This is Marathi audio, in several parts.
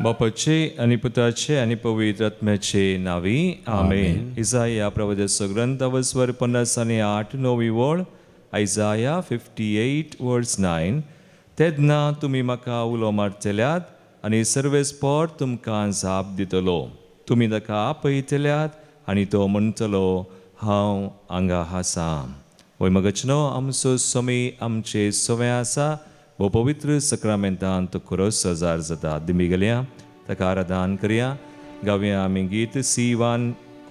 बापाचे आनी पुताचे आनी पवित्र आत्म्याचे नावी आमेन. इसाया प्रवचनाचो ग्रंथ अवस्वर 50 आनी 8 9वी ओळ. आयजाया 58 वर्स 9. तेदना तुमी म्हाका उलो मारतल्यात आनी सर्वेस्पोर तुमकां जाप दितलो. तुमी ताका आपयतल्यात आनी तो म्हणटलो हांव हांगा आसां. वैमगचनो आमचो स्वामी आमचे सवे आसा वो पवित्र सक्रामेंतान तो खुरोस हजार जाता. दिमी गेल्या ताका आराधन करया. गावया आमी गीत C1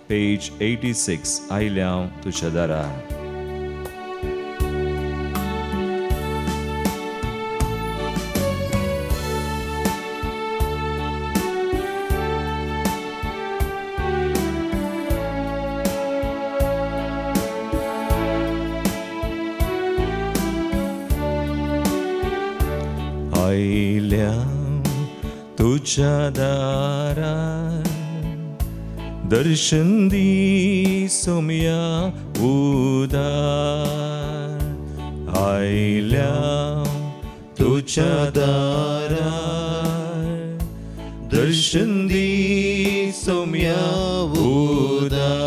पेज 86 आयल्या तुझ्या दारार. आयल्या तुझ्या दारार दर्शन दी सोम्या उदार. आयल्या तुझ्या दारार दर्शन दी सोम्या उदार.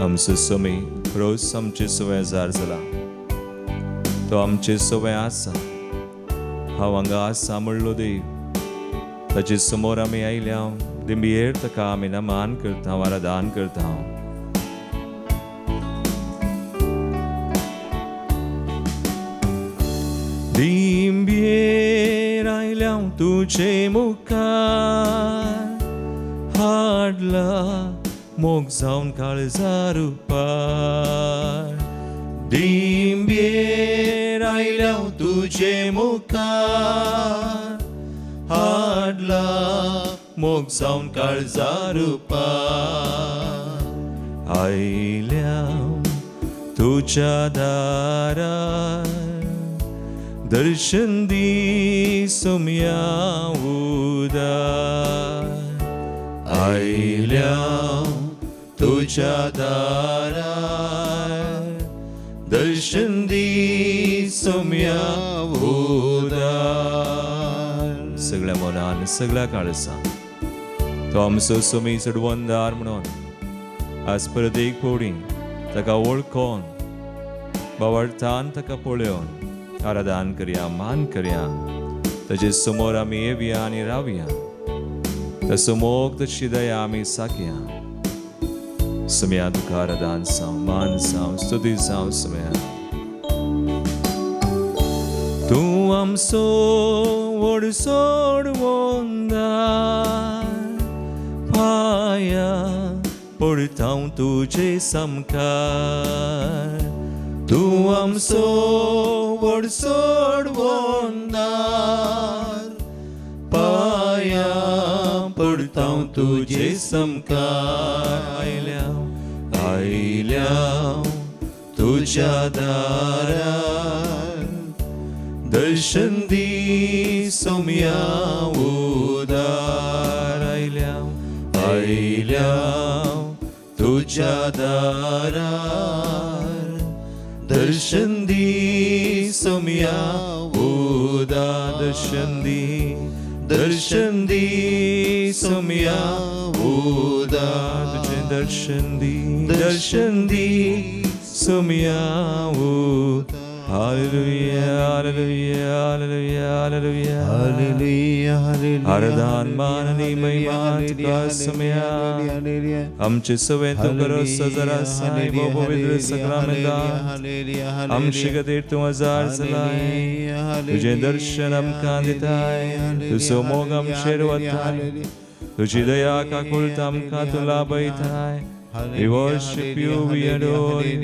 आमचो स्वामी रोज आमचे सवय जार जाला. तो आमचे सवय आसा. हांव हांगा आसा म्हणलो देव. ताचे समोर आमी आयल्या. दिंबयेर ताका आमी नमान करता, आराधन करता. दिंबयेर आयल्या तुझे मुखार. हाडला मोग जावन काळजार पार. दिंबयेर आयल्या तुझे मुखार. हाडला मोग जावन काळजार पार. आयल्या तुझ्या दारार दर्शन दी सोम्या उदार. आयल्या तुझ्या दारार दर्शन दी सोम्या उदार. सगळ्या मनान सगळ्या काळजान तो आमचो सोमी चडवंदार म्हणून आज परत एक पवडी ताका वळखोन बावळतान ताका पळोवन आराधन करया, मान करया. ताचे समोर आमी येवया आनी रावया. तसो मोग तशी दया आमी साकया. सम्या तुका आराधन जावं, मान जावं, स्तुती जावं सम्या. तूं आमचो व्हड सोडवोंदार. पाया पडटा तुजे समकार. तूं आमचो व्हड सोडवोंदार. पाया पडटा तुजे समकार. आयल्या तुझ्या दारार दर्शन दी सोम्या उदार. आयल्या तुझ्या दारार दर्शन दी सोम्या उदार. दर्शन दी सोम्या उदार. दर्शन दी सोम्या उदार. Hallelujah hallelujah hallelujah hallelujah hallelujah. आराधन मान आनी महिमा तुका सम्या. आमचे सवे तूं करोस जरा साई वो पवित्र सक्रामेंतान आमचे खातीर तूं हजार जालाय. तुझे दर्शन आमकां दिताय. तुजो मोग आमचेर वताय. तुझी दया काकुळटा आमकां तूं लाभयताय. We worship you, we adore you,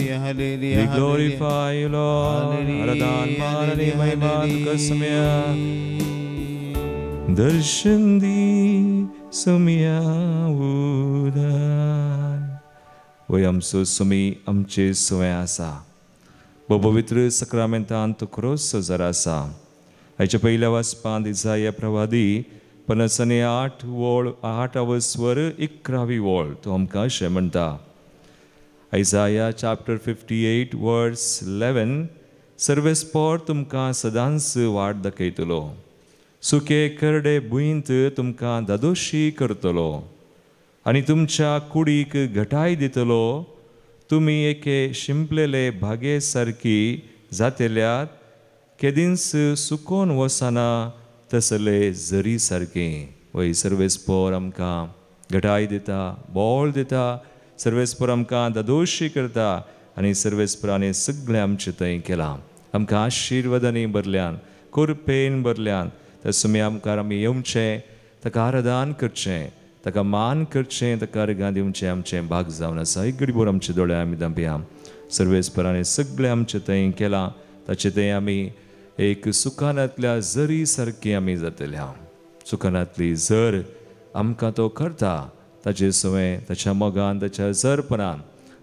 we glorify you, Lord. आराधन मान आनी महिमा तुका सम्या. दर्शन दी सोम्या उदार. वय आमचो स्वामी आमचे सवय आसा. पवित्र सक्रामेंतान तो खुरोस हजार आसा. हाच्या पयल्या वाचपांत इसाया प्रवादी 58 ओळ 8 स्वर 11वी ओळ तो आमकां अशें म्हणटा. Isaiah chapter 58 verse 11. सर्वेस्पोर तुमकां सदांच वाट दाखयतलो. सुके करडे भुंयत तुमकां दादोशी करतलो आनी तुमच्या कुडीक घटाय दितलो. तुमी एके शिंपलेले भागे सारकी जातेल्यात, केदींच सुकोन वसना तसले जरी सारके. वय सर्वेस्पोर आमकां घटाय दिता, बोळ दिता, सर्वेस्पोर आमकां दादोशी करता आनी सर्वेस्पराने सगळें आमचें थंय केलां. आमकां आशिर्वादांनी भरल्यान, कुरपेन भरल्यान. तसमी आमकां आमी येवचें, ताका आराधन करचें, ताका मान करचें, ताका अर्गां दिवचें आमचें भाग जावन आसा. एक घडीभर आमचे दोळे आमी धांपया. सर्वेस्पराने सगळें आमचें थंय केलां. ताचे थंय आमी एक सुखानांतल्या जरी सारकी आमी जातल्या. सुखानांतली जर आमकां तो करता, ताचे सवय, ताच्या मोगान, ताच्या जरपणान.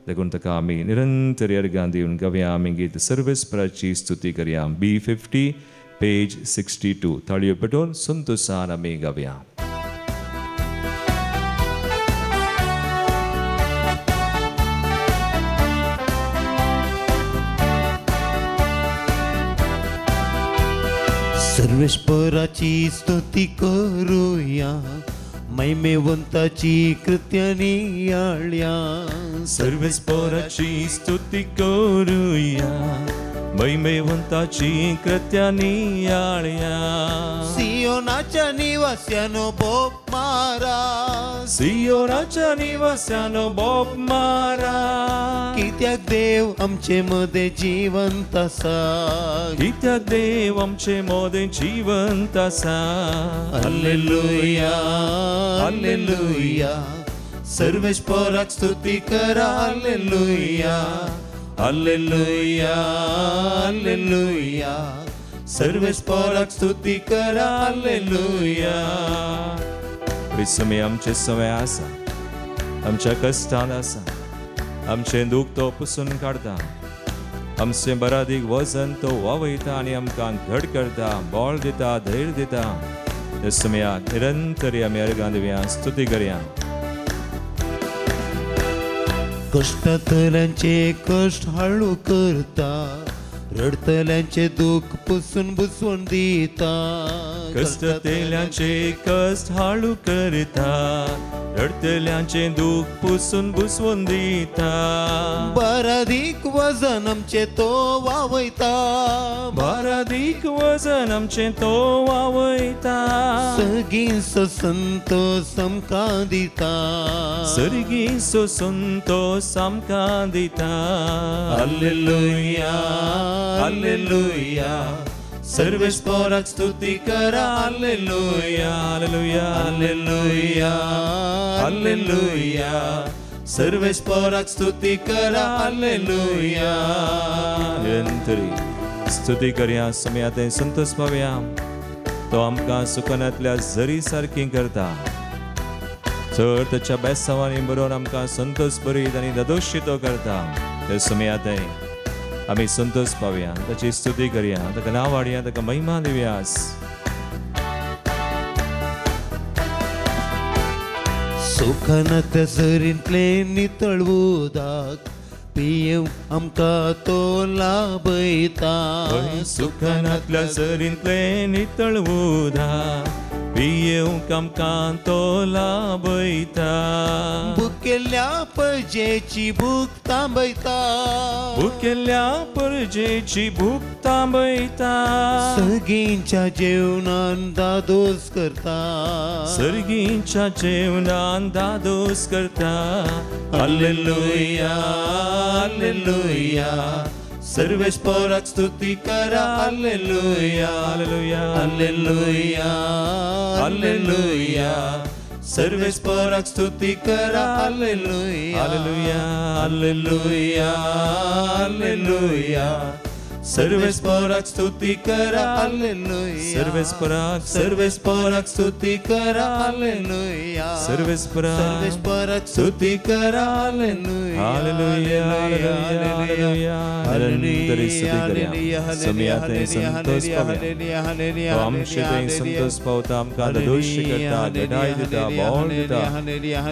देखून ताका आमी निरंतर अर्गां दिवन गावया. आमी गीत सर्वेस्पराची स्तुती करया. B50 page 62. ताळयो पेटोवन संतोशान आमी गावया. सर्वेश्वराची स्तुती करूया, महिमेवंताची कृत्यानी आळ्या. सर्वेस्पराची स्तुती करूया, महिमेवंताची कृत्यानी आळ्या. सियोनाच्या निवास्यानो बोप मारा, सियोनाच्या निवास्यानो बोप मारा. कित्याक देव आमचे मदे जिवंत आसा, कित्याक देव आमचे मदे जिवंत आसा. हालेलुया हालेलुया, सर्वेश्वराक स्तुती करा. हालेलुया हालेलुया हालेलुया, सर्वेश्वराक स्तुती करा. हालेलुया. परिश्रमी आमचे सवय आसा, आमच्या कश्टान आसा, आमचे दूख तो पुसून काढता. आमचे बरादीक वजन तो वावयता आनी आमकां घट करता, बोळ दिता, धैर्य दिता. हे समयाक निरंतर आमी अर्गां दिवया, स्तुती करया. कष्टातल्यांचे कष्ट हळू करता, रडतल्यांचे दुःख पुसून बुसवून दिता. कष्टतेल्यांचे कष्ट हाळू करता, रडतल्यांचे दुःख पुसून बुसवून दिता. बरादीक वजन आमचे तो वावयता, बरादीक वजन आमचे तो वावयता. सर्गीचो संतोष आमकां दिता, सर्गीचो संतोष आमकां दिता. हालेलुया हालेलुया, सर्वेश्वराक स्तुती करा. हालेलुया हालेलुया हालेलुया हालेलुया, सर्वेश्वराक स्तुती करा. हालेलुया. निरंतरी स्तुती करया. समयात संतोष पावया. तो आमकां सुखानांतल्या जरी सारकी करता. चड ताच्या बेसांवांनी बरोवन आमकां संतोष भरीत आनी दादोशी तो करता. ते समयात आमी संतोष पावया, ताची स्तुती करया, ताका नांव वाडया, ताका महिमा दिवयास. सुखानांतल्या झरींतले नितळ उदक पियेव आमकां तो लाभयता. सुखानांतल्या झरींतले नितळ उदक पियेवंक आमकां तो लाभयता. भुकेल्या परजेची भूक थांबयता, भुकेल्या परजेची भूक थांबयता. सर्गींच्या जेवणान दादोस करता, सर्गींच्या जेवणान दादोस करता. हालेलुया हालेलुया, सर्वेश्वराक स्तुती करा. हालेलुया हालेलुया हालेलुया हालेलुया, सर्वेश्वराक स्तुती करा. हालेलुया हालेलुया हालेलुया हालेलुया, सर्वेश्वराक स्तुती करा. हालेलुया सर्वेस्पराक सर्वेश्वराक स्तुती करा. हालेलुया सर्वेश्वराक स्तुती करा. हालेलुया हालेलुया हालेलुया निरंतरी स्तुती करया. समयात संतोष पावया. तो आमचे थंय संतोष पावता, आमकां दादोशी करता, घटाय दिता, बोळ दिता.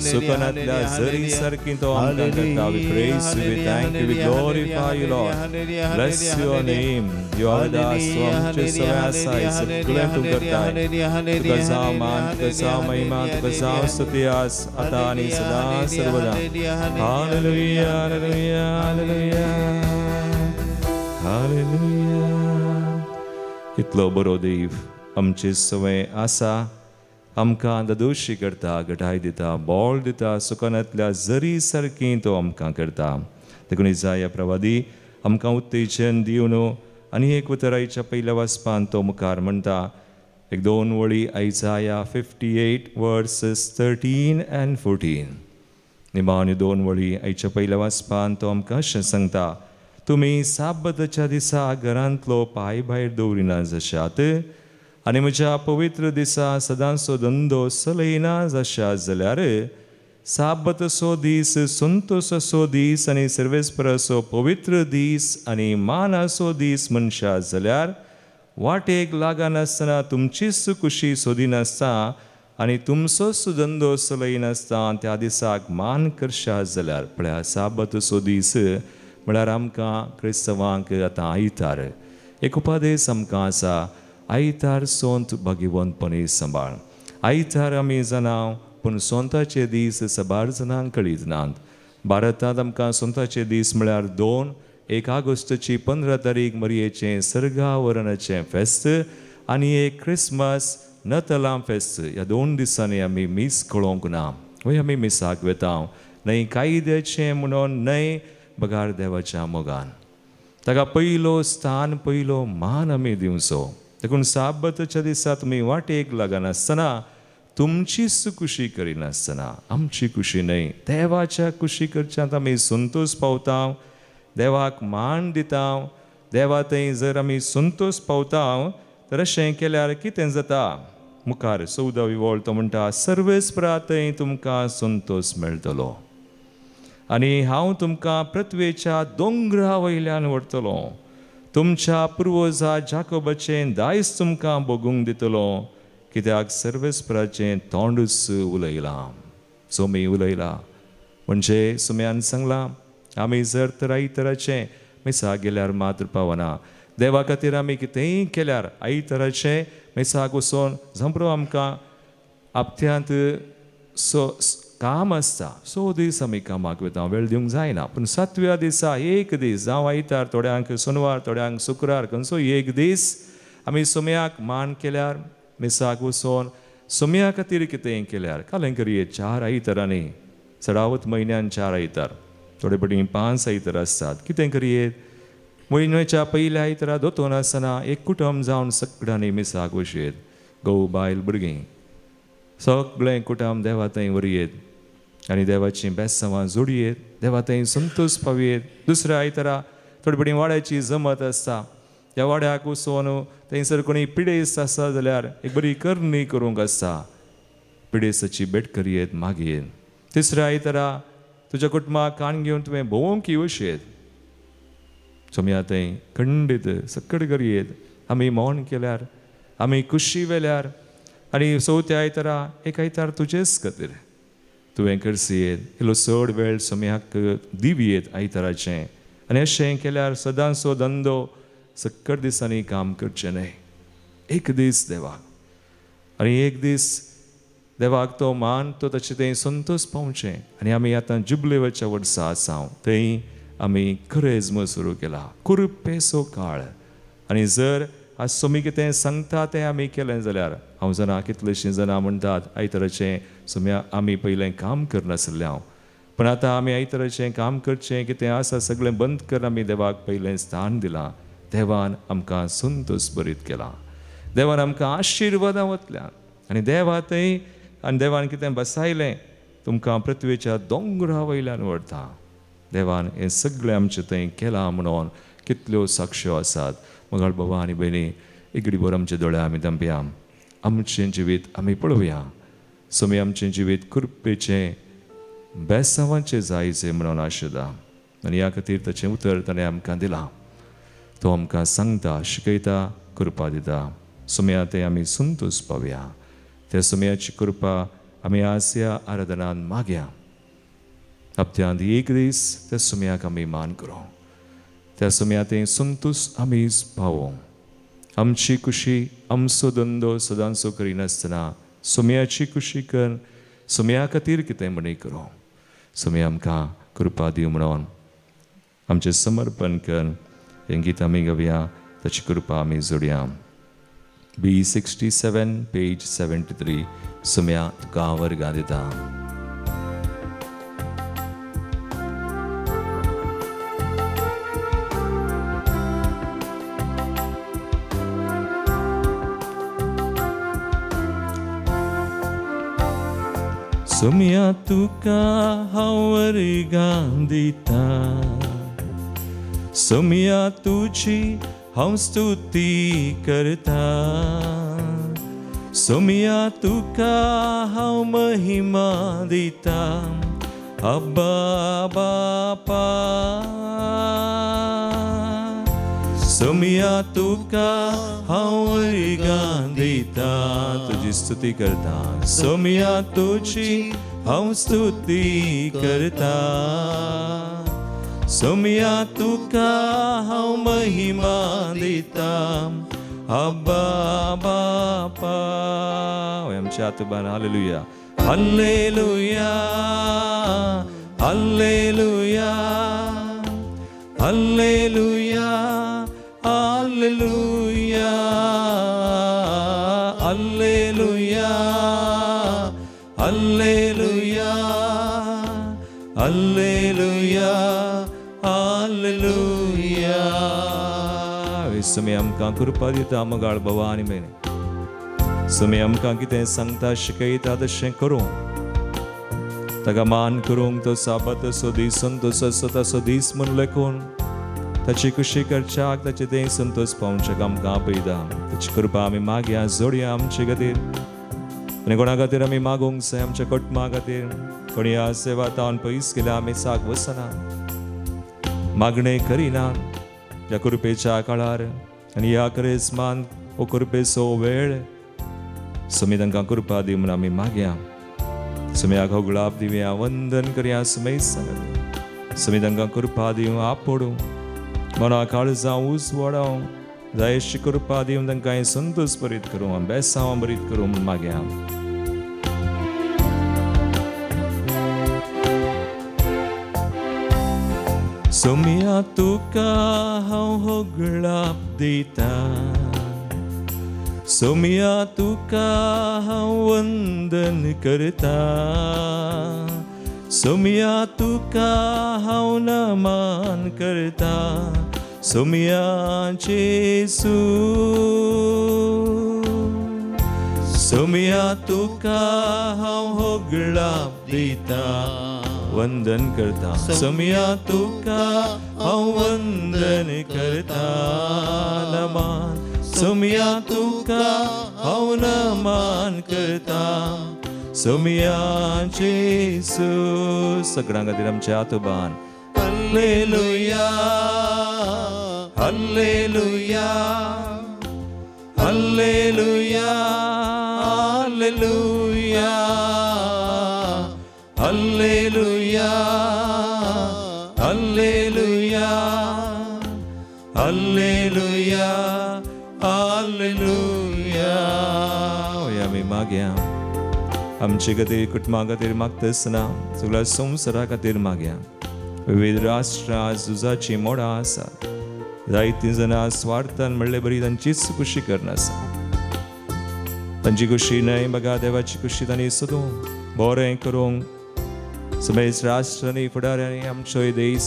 सुखानांतल्या जरी सारकी तो आमकां करता. We praise you, we thank you, we glorify you, Lord. Bless you and name. You are the आमचे सगळे आसा सगळे तू करताय. तुका जाव मान, तुका जाव महिमा, तुका जाव स्तुती आस आता आणि सदा सर्वदा. Hallelujah hallelujah hallelujah hallelujah. कितलो बरो देव आमचे सवय आसा. आमकां दोशी करता, घटाय दिता, बोळ दिता, सुकनांतल्या जरी सारकी तो आमकां करता. देखून इसाया प्रवादी आमकां उत्तेजन दिवन आनी एक उतरायच्या पयल्या वाचपान तो मुखार म्हणटा. एक 2 वळी इसाया 58 verses 13 and 14. निमाण्यो 2 वळी आयच्या पयल्या वाचपान तो आमकां अशें सांगता. तुमी साबताच्या दिसा घरांतलो पांय भायर दवरिना जशात आनी म्हज्या पवित्र दिसा सदांचो धंदो चलयना जशा जाल्यार साबतसो दीस संतोसो दीस आनी सर्वेस्पराचो पवित्र दीस आनी मानाचो दीस म्हणशा जाल्यार वाटेक लागनासतना तुमचीच कुशी सोदिनासता आनी तुमचोच धंदो चलयनासता त्या दिसाक मान करशा जाल्यार. म्हळ्यार साबतसो दीस म्हळ्यार आमकां क्रिस्तवांक आतां आयतार एक उपादेश आमकां आसा. आयतार सोंत भागिवंतपणी सांबाळ. आयतार आमी जाणाव पूण सोंताचे दीस सबार जाणांक कळीत नात. भारतांत आमकां सोंताचे दीस म्हळ्यार 1 ऑगस्टची 15 तारीख मरयेचें सर्गावरणाचें फेस्त आनी एक क्रिसमस नतलां फेस्त. ह्या 2 दिसांनी आमी मीस कळोवंक ना. वय आमी मिसाक वेता न्हय कायद्याचें म्हणून न्हय बगार देवाच्या मोगान. ताका पयलो स्थान पयलो मान आमी दिवचो. देखून साबताच्या दिसा तुमी वाटेक लागनासतना तुमचीच कुशी करिनासतना आमची कुशी न्हय देवाच्या कुशी करच्यांत आमी संतोश पावता, देवाक मान दिता. देवा थंय जर आमी संतोश पावता तर अशें केल्यार कितें जाता. मुखार 14वी वळ तो म्हणटा सर्वेस्परा थंय तुमकां संतोश मेळटलो आनी हांव तुमकां पृथ्वेच्या दोंगरा वयल्यान व्हरतलो. तुमच्या पुर्वजा जाकोबाचें दायज तुमकां भोगूंक दितलो कित्याक सर्वेस्पराचें तोंडूच उलयलां. सोमी उलयला म्हणजे सुम्यान सांगलां आमी जर तर आयतराचें मिसाक गेल्यार मात्र पावना. देवा खातीर आमी कितेंय केल्यार आयतराचें मिसाक वचोन झंपरो आमकां आपत्यांत काम आसता. 6 दीस आमी कामाक वता, वेळ दिवंक जायना. पूण 7व्या दिसा एक दीस जावं आयतार, थोड्यांक सोनवार, थोड्यांक शुक्रार, खंयचो एक दीस आमी सोम्याक मान केल्यार मिसाक वचोन सोम्या खातीर कितेंय केल्यार कालें करिये 4 आयतारांनी सडावत म्हयन्यान 4 आयतार, थोडे पटी 5 आयतार आसतात. कितें करिये म्हयन्याच्या पयल्या आयतारा दोतोन आसतना एक कुटुंब जावन सगळ्यांनी मिसाक वचयेत. घोव बायल भुरगीं सगळें कुटुंब देवा थंय व्हरयेत आनी देवाचीं बेसांवां जोडयेत, देवा थंय संतोश पावयेत. दुसऱ्या आयतारा थोडे पटी वाड्याची जमत आसता. त्या वाड्याक वचोन थंयसर कोणी पिडेस्त आसा जाल्यार एक बरी करणी करूंक आसता. पिडेसाची भेट करियेत मागयेत. तिसऱ्या आयतारा तुज्या कुटुंबाक काण घेवन तुवें भोवंक वचयेत. सोम्या थंय खंडीत सक्कड करियेत. आमी मौन केल्यार आमी कुशी वेल्यार आनी 4थ्या आयतारा एक आयतार तुजेच खातीर तुवें करसियेत. इल्लो चड वेळ सोम्याक दिवयेत आयताराचें. आनी अशें केल्यार सदांचो धंदो सक्कड दिसांनी काम करचें न्हय. एक दीस देवाक आनी एक दीस देवाक तो मान तो ताचे थंय संतोश पावचें. आनी आमी आतां जुबलेवाच्या वर्सा आसा. थंय आमी खरेंजम सुरू केला, कुरपेचो काळ. आनी जर आज सोमी कितें सांगता तें आमी केलें जाल्यार हांव जाणा कितलींशीं जाणां म्हणटात आयताराचें सोम्या आमी पयलें काम करनासलें पूण आतां आमी आयताराचें काम करचें कितें आसा सगळें बंद कर. आमी देवाक पयलें स्थान दिलां. देवान आमकां संतोश बरीत केला. देवान आमकां आशिर्वादां वतल्यान आनी देवा थंय आनी देवान कितें बसयलें तुमकां पृथ्वेच्या दोंगरा वयल्यान व्हरता. देवान हें सगळें आमचें थंय केलां म्हणून कितल्यो साक्ष्यो आसात. मगाळ बाबा आनी भयणी एक घडीभर आमचे दोळे आमी धांपया. आमचें जिवीत आमी पळोवया. सोमी आमचें जिवीत कृपेचें बेसांवाचें जायचें म्हणून आशिल्ला आनी ह्या खातीर ताचें उतर ताणें आमकां दिलां. तो आमकां सांगता, शिकयता, कृपा दिता. सोम्या तें आमी संतोश पावया. त्या सोम्याची कृपा आमी आज ह्या आराधनांत मागया. हप्त्यांत एक दीस त्या सोम्याक आमी मान करूं. त्या सुमयाते संतोष आमीच पावो. आमची खुशी आमचो धंदो सदांचो करिनासतना सुमयाची खुशी कर. सुमया खातीर कितें म्हणी करूं. सुमया आमकां कृपा दिवं म्हणून आमचें समर्पण कर. हें गीत आमी गावया. ताची कृपा आमी जोडया. B67 page 73. सुमया तुका वर्गा दिता. सुमया तुका हांव वर्गा दिता. सुमया तुजी हांव स्तुती करता. सुमया तुका हांव महिमा दिता. अब्बा बापा. सुमया तुका हांव वर्गा दिता. तुजी स्तुती करता. सुमया तुजी हांव स्तुती करता. सुमया तुका हांव महिमा दिता. अब्बा बापा. आमच्या आतबान hallelujah hallelujah hallelujah hallelujah hallelujah hallelujah hallelujah hallelujah hallelujah. सुमी आमकां कृपा दिता मगाळ भवानी मेने. सुमी आमकां कितें सांगता शिकयता तशें करूं. ताका मान करूंक तो साबत असो दीस संतोश असो तसो दीस म्हूण लेखून ताची खुशी करच्याक ताचे तें संतोश पावच्याक आमकां आपयता. ताची कृपा आमी मागया जोडया आमचे खातीर. आनी कोणा खातीर आमी मागूंक जाय. आमच्या कुटुंबा खातीर कोणी ह्या सेवातान पयस गेल्या आमी साक वसना. मागणे करिना ह्या कृपेच्या काळार. आनी ह्या क्रिस्मान हो कृपेचो वेळ सुमी तांकां कृपा दी म्हूण आमी मागया. सुमयाक हो गुलाब दिवया. वंदन करया सुमय सांगत. सुमी तांकां कृपा दिवं आपडूं. मना काळजां उसवडाव. जायशी कृपा दिवन तांकां संतोश बरीत करूं. अभ्यासां बरीत करूं म्हूण मागया. सुमया तुका हांव हो गुलाब दिता. सुमया तुका हांव वंदन करता. सुमया तुका हांव नमन करता. सुमया जेसू. सुमया तुका हांव हो गुलाब दिता. वंदन करता. सुमया तुका हांव वंदन करता. नमन. सुमया तुका हांव नमन करता. सुमया जेसू. सगळ्यां खातीर आमचे आतोबान hallelujah hallelujah hallelujah hallelujah hallelujah hallelujah hallelujah hallelujah. आमी मागया. आमचे खातीर कुटुंबा खातीर मागतना सगळ्या संवसारा खातीर मागया. विविध राष्ट्रां झुजाची मोडां आसा. जायतीं जाणां स्वार्थान म्हणले बरी तांचीच खुशी करनासा. तांची खुशी न्हय बघा देवाची खुशी तांणी सोदूं बरें करूंक समेज राष्ट्रांनी फुडाऱ्यांनी आमचो देश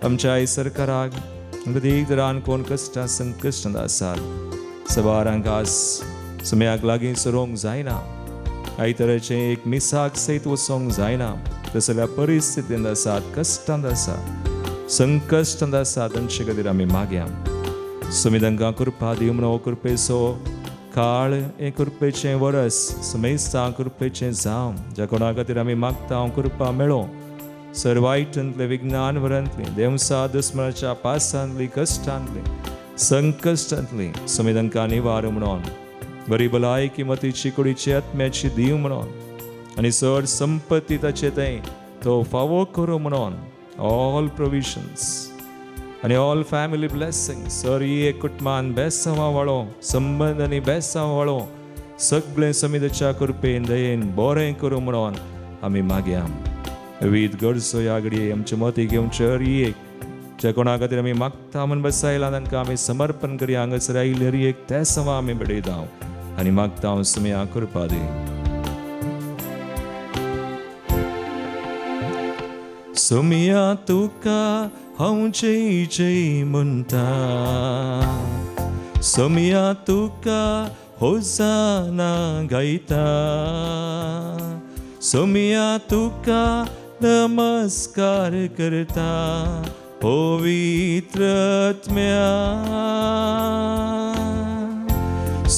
आमच्या सरकाराक प्रत्येक तरान कोण कश्टां संकश्टांत आसात सवारांक आज समयाक लागीं सरोंक जायना. आई तरेचें एक मिसाक सयत वचोंक जायना. तसल्या परिस्थितींत आसात कश्टांत आसा संकश्टांत आसात तांचे खातीर आमी मागया. सुमी तांकां कृपा दिवं म्हणून हो कृपेचो काळ हे कृपेचें वरस समेस्तां कृपेचें जावं. ज्या कोणा खातीर आमी मागता हांव कृपा मेळो. सर्वायटांतले विज्ञान वरांतली देवसा दुस्मनाच्या पासांतली कश्टांतली संकश्टांतली सुमी तांकां निवार म्हणून बरी भलायकी मतीची कुडीची आत्म्याची दीव म्हणून आनी चड संपत्ती ताचे थंय तो फावो करूं म्हणून ऑल प्रोविजन्स અને ઓલ ફેમિલી બ્લેસિંગ્સ સરી એ કુટુંબાન બેસવા વાળો સંબંધની બેસવા વાળો सगळे समितीच्या कृपेन दयेन बरें करूं म्हणून आमी मागया. विविध गरजो ह्या घडये आमचे मती घेवन हरयेक जे कोणा खातीर आमी मागता म्हूण बसयला तांकां आमी समर्पण करया. हांगासर आयिल्ले हरयेक ते सवा आमी बडयता आनी मागता सुमया कृपा दी. सुमया तुका हांव जय जय म्हणटा, सुमया तुका होसाना गायता, सुमया तुका नमस्कार करता पवित्र आत्म्या.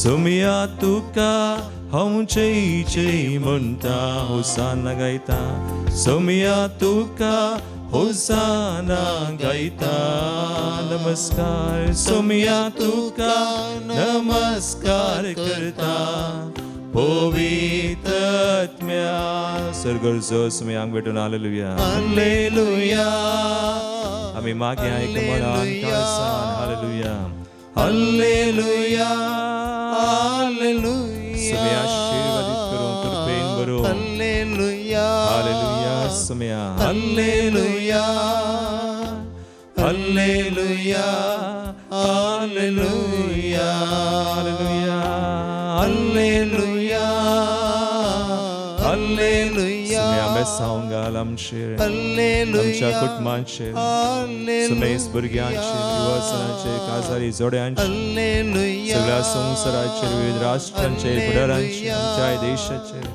सुमया तुका हांव जय जय म्हणटा, होसाना गायता, सुमया तुका होसाना गायता नमस्कार. सुमया तुका नमस्कार करता पवित्र आत्म्या. सर्गर्जो सुमयांक भेटून हालेलुया हालेलुया आमी मागया एक मनान काळसान हालेलुया हालेलुया हालेलुया. सुमया आशीर्वादीत करून कृपेन भरून हालेलुया हालेलुया सुमया hallelujah hallelujah hallelujah hallelujah hallelujah hallelujah. सुमया बेसावंगाल आमचेर आमच्या कुटुंबांचेर सुमेस भुरग्यांचेर युवसांचेर काजारी जोड्यांचेर सगळ्या संवसाराचेर विविध राष्ट्रांचेर फुडाऱ्यांचेर आमच्या देशाचेर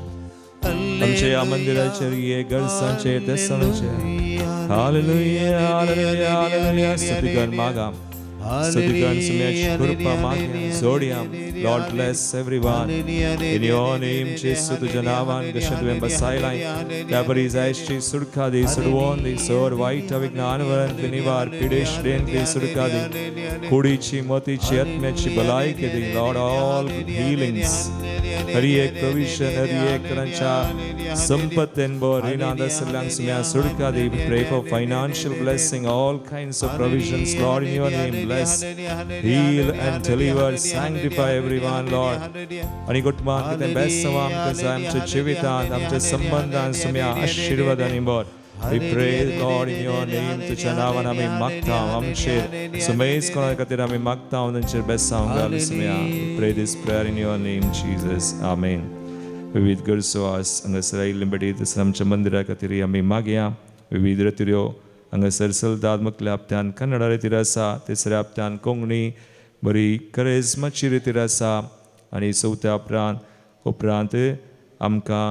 आमच्या या मंदिराचेर ये गरजांचेर देसांचेर हालेलुया हालेलुया हालेलुया. स्तुतिगण मागा स्तुतिगण सुमयाची कृपा मागया जोड्या. Lord bless everyone in your name. Jesus तुझ्या नावान कशें तुवें बसयलां त्या बरी जायची सुडका दी सुडवोन दी सोर वायट विज्ञानवरन निवार पिडेशडेन दी सुडका दी कुडीची मोतीची आत्म्याची भलायकी दी. Lord all healings हरी एक प्रोविजन हरी एक तरांच्या संपत्तेन बर रिणाद सल्यांक सुमया सुडका दी. Pray for financial blessing, all kinds of provisions Lord in your name. Bless, heal and deliver, sanctify everyone Lord. आणि कुटुंबांत कितें बेसवा आमकां जाय आमच्या जिवितांत आमच्या संबंधांत सुमया आशिर्वादांनी बर. We pray Lord in your name. तुझ्या नावान आमी मागता आमचेर सुमेस कोणा खातीर आमी मागता तांचेर बेसावंक घाल Somaiya. Pray this prayer in your name Jesus. Amen. विविध गरजो आस हांगासर आयिल्ले बडी तसर आमच्या मंदिरा खातीर आमी मागया. विविध रितीऱ्यो हांगासर चलतात. मुखल्या हप्त्यान कन्नडा रितीर आसा, तिसऱ्या हप्त्यान कोंकणी बरी करेजमाची रितीर आसा आनी चवथ्या उपरांत आमकां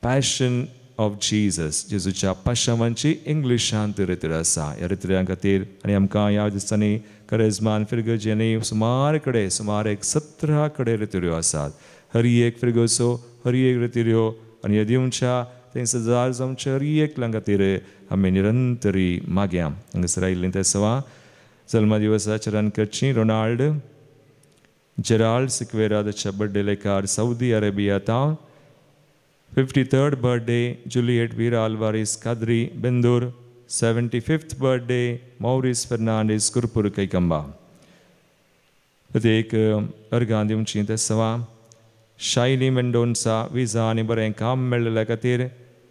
पॅशन ऑफ जीजस जेजूच्या पाशांवांची इंग्लिशांत रितीर आसा. ह्या रितीऱ्यां खातीर आनी आमकां ह्या दिसांनी करेजमान फिरगजेनी सुमार 17 रितीऱ्यो आसात. हरी एक फिरगोसो हरी एक रितीऱ्यो आनी ह्या दिवच्या ते सजार जावचे हरी एकल्यां खातीर आमी निरंतरी मागया. हांगासर आयिल्लीं ते सवा जल्म दिवसाचेर करची. रोनाल्ड जेराल्ड सिक्वेरादाच्या बर्थडे लेकार सौदी अरेबियांत. 53rd birthday Juliet Vera Alvares Kadri Bendur. 75th birthday Maurice Fernandes कुरपूर कैकंबा. एक अर्गां दिवची ते सवा शायनी मेंडोन्सा विजा आनी बरें काम मेळ्ळेल्या खातीर.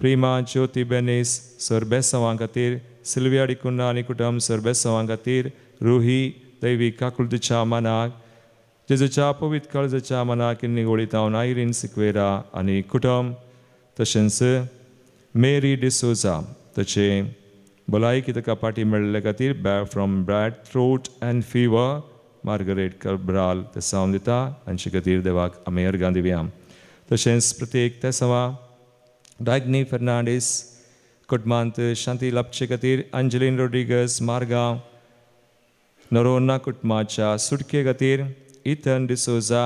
प्रिमा ज्योती बेनीस सर बेसवां खातीर. सिल्विया डिकुंडा आनी कुटुंब सर बेसवां खातीर. रुही दैवी काकुलतेच्या मनाक जेजूच्या पवित्र काळजाच्या मनाक निगोळीतावन आयरीन सिक्वेरा आनी कुटुंब तशेंच मेरी डिसोजा ताचे भलायकी ताका पाटी मेळ्ळेल्या खातीर from bad throat and fever. Margaret Cabral ते सावन दिता हांचे खातीर देवाक आमी अर्गां दिवया. तशेंच प्रत्येक ते सवा डायग्नी फर्नांडीस कुटुंबांत शांती लाभचे खातीर. अंजलीन रोड्रिगस मारगांव नरोना कुटुंबाच्या सुटके खातीर. इथन डिसोजा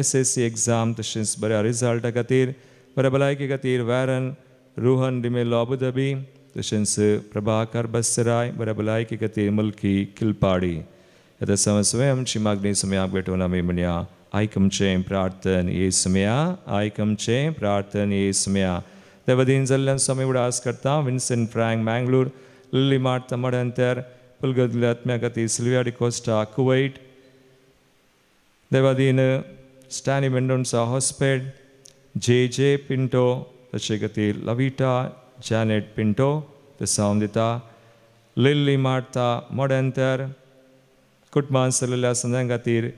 SSC एग्जाम तशेंच बऱ्या रिजल्टा खातीर. बऱ्या भलायकी खातीर वॅरन रोहन डिमेलो अबुधाबी. तशेंच प्रभाकर बसराय बऱ्या भलायकी खातीर मुल्की किलपाडी. येता समस्वे आमची मागणी सुमयाक भेटून आमी म्हणया आयकमचें प्रार्थन येसुमया आयकमचें प्रार्थन येसुमया. त्या वतीन जाल्ल्यान स्वामी उडास करता. Vincent Frank Mangalore. Lily Marta मडंतर Pulgadle Atmagati Silvia de Costa, Kuwait. Devadin Stanley Mendonça Hosped, J.J. Pinto, the Shigati Lavita, Janet Pinto, the Soundita, Lily Martha Modanter, Kutman Salila Sandangatir,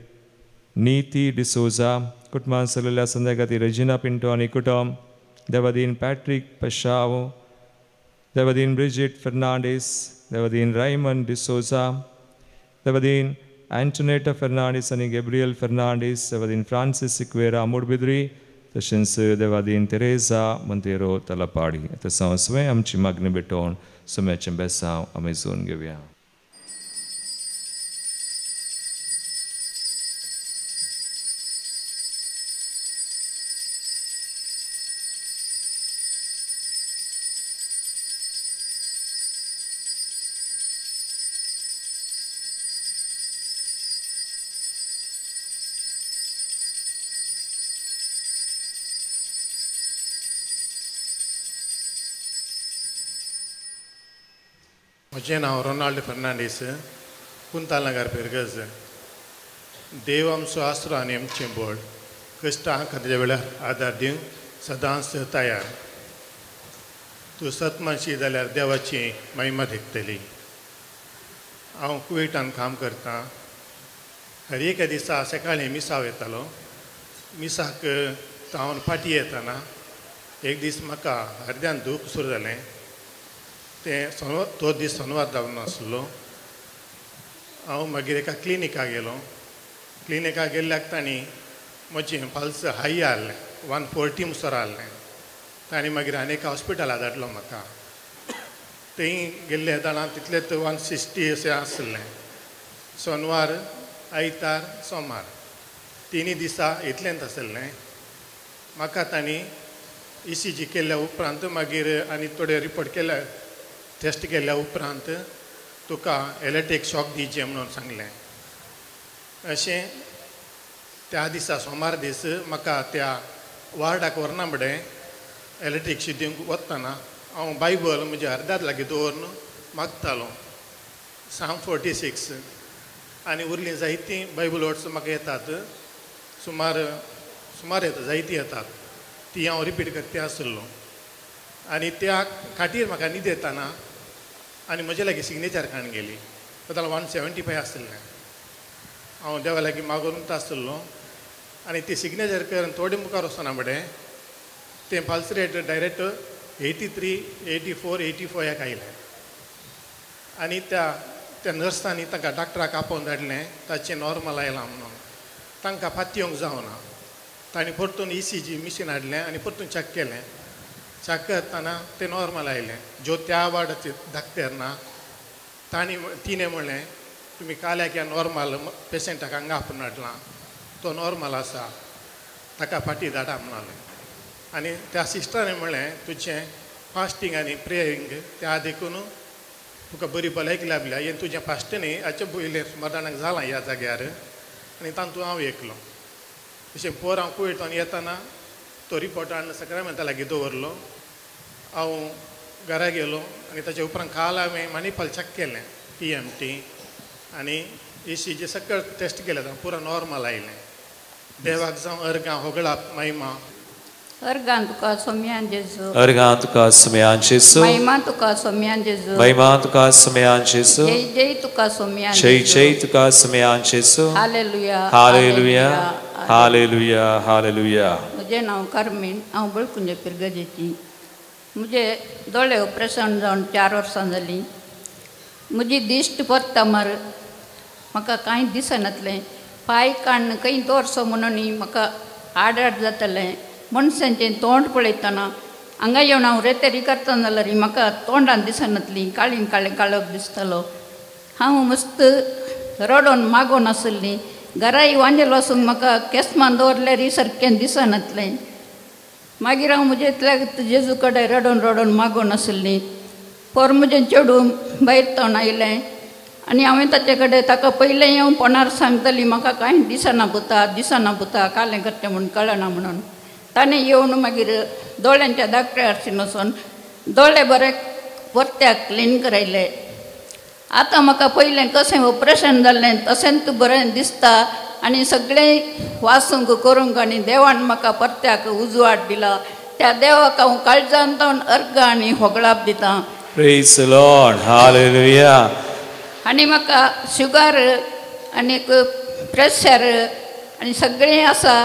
Niti D'Souza, Kutman Salila Sandangatir, Regina Pinto Anikutom, Devadin Patrick Pashao, Devadin Bridget Fernandez, Devadin Raymond D'Souza, Devadin Antonetta Fernandez and Gabriel Fernandez, Devadin Francis Siqueira Murbidri, the Shinsu Devadin Teresa Montero Talapadi. At the sound sway, am Chimagni Beton, so much in Bessa, Amazon Gavia. म्हजें नांव रोनाल्ड फर्नांडीस कुंताल नगर पेरगज देव आमचो आसरो आनी आमचें बळ कश्टां खातीर वेळार आदार दिवंक सदांच तयार तूं सतमाशी जाल्यार देवाची महिमा देखतली हांव कुवेटान काम करतां हर एका दिसा सकाळीं मिसाव येतालो मिसाक हांव फाटी येताना एक दीस म्हाका अर्द्यान दूख सुरू जालें तो दीस शनिवार जावन आसलो हांव मागीर एका क्लिनिकाक गेलो क्लिनिकाक गेल्ल्याक तांणी म्हजें पल्स हाय आहलें 140 मुसर आहलें तांणी मागीर आनी एका हॉस्पिटलाक धाडलो म्हाका थंय गेल्ले जाणां तितलेंच 160 अशें आसलें शेनवार आयतार सोमार 3 दिसा इतलेंच आसलें म्हाका तांणी ECG केल्ल्या उपरांत मागीर आनी थोडे रिपोर्ट केले टेस्ट केल्या उपरांत तुका इलेक्ट्रीक शॉक दिवचें म्हणून सांगलें अशें त्या दिसा सोमार दीस म्हाका त्या वार्डाक व्हरना फुडें इलेक्ट्रीक दिवंक वतना हांव बायबल म्हज्या अर्द्यात लागीं दवरून मागतालो Psalm 46 आनी उरलीं जायतीं बायबल वर्ड्स म्हाका येतात सुमार येता जायतीं येतात ती हांव रिपीट करता आसलो आनी त्या खातीर म्हाका न्हीद येताना आनी म्हजे लागीं सिग्नेचर काडून गेली जाल्यार 175 आसलें हांव देवा लागीं मागून आसलो आनी ती सिग्नेचर करून थोडे मुखार वचना फुडें तें पल्स रेट डायरेक्ट 83, 84, 85 ह्याक आयलें आनी त्या नर्सांनी तांकां डॉक्टराक आपोवन धाडलें ताचें नॉर्मल आयलां म्हणून तांकां फाती येवंक जावना तांणी परतून ECG मिशीन हाडलें आनी परतून चॅक केलें चॅक करतना तें नॉर्मल आयलें जो त्या वार्डाचे धाकटेर ना तिणें म्हणलें तुमी काल्याक ह्या नॉर्मल पेशंटाक हांगा आपूण हाडलां तो नॉर्मल आसा ताका फाटी धाडा म्हणलें आनी त्या सिस्टरान म्हणलें तुजें फास्टींग आनी प्रेयरींग त्या देखून तुका बरी भलायक लाभल्या हें तुजें फास्ट न्ही हाचे पयलें सुमार जाणांक जालां ह्या जाग्यार आनी तातूंत हांव एकलो अशें पोर हांव कुवेटान येताना तो रिपोर्ट हाडून सक्रामेंता लागीं दवरलो हांव घरा गेलो आनी ताचे उपरांत काल हांवें मणिपाल चॅक केलें PMT आनी ECG सकयल टेस्ट केलें पुरो नॉर्मल आयलें देवाक जावं अर्गां होगळा महिमा Organ tuka somian Jesu. Organ tuka somian Jesu. Maiman tuka somian Jesu. Maiman tuka somian Jesu. Jai tuka somian Jesu. Jai tuka somian Jesu. Hallelujah. Hallelujah. Hallelujah. Hallelujah. मुझे नाव करमीन हांव बळकुंजे पिरगजेची मुझे दोळे ऑपरेशन जावन 4 वर्सां जालीं म्हजी दिश्ट पडटा मार म्हाका कांय दिसनातलें पांय काडून खंय दवरचो म्हणून म्हाका आड जातालें मनशांचें तोंड पळयतना हांगा येवन हांव रेतेरी करतना जाल्यार म्हाका तोंडान दिसनातलीं काळीं काळें काळोख दिसतालो हांव मस्त रडोन मागोन आसलीं घरा वांजेल वचूंक म्हाका केसमान दवरल्यार सारकें दिसनातलें मागीर हांव म्हजे इतल्या जेजू कडेन रडोन रडोन मागोन आसलीं पर म्हजें चेडूं भायर तोंड आयलें आनी हांवें ताचे कडेन ताका पयलें येवन पोंदार सांगतली म्हाका कांय दिसना पुता कालें करचें म्हूण कळना म्हणून ताणें येवन मागीर दोळ्यांच्या धाकट्या आरशीन वचून दोळे बरे परत्याक क्लीन करायले आतां म्हाका पयलें कशें ऑपरेशन जाल्लें तशेंच बरें दिसता आनी सगळें वाचूंक करूंक आनी देवान म्हाका परत्याक उजवाड दिला. त्या देवाक हांव काळजांतून अर्घ आनी होगळाप दितां. Praise the Lord. Hallelujah. आनी म्हाका शुगर आनी प्रेशर आनी सगळें आसा.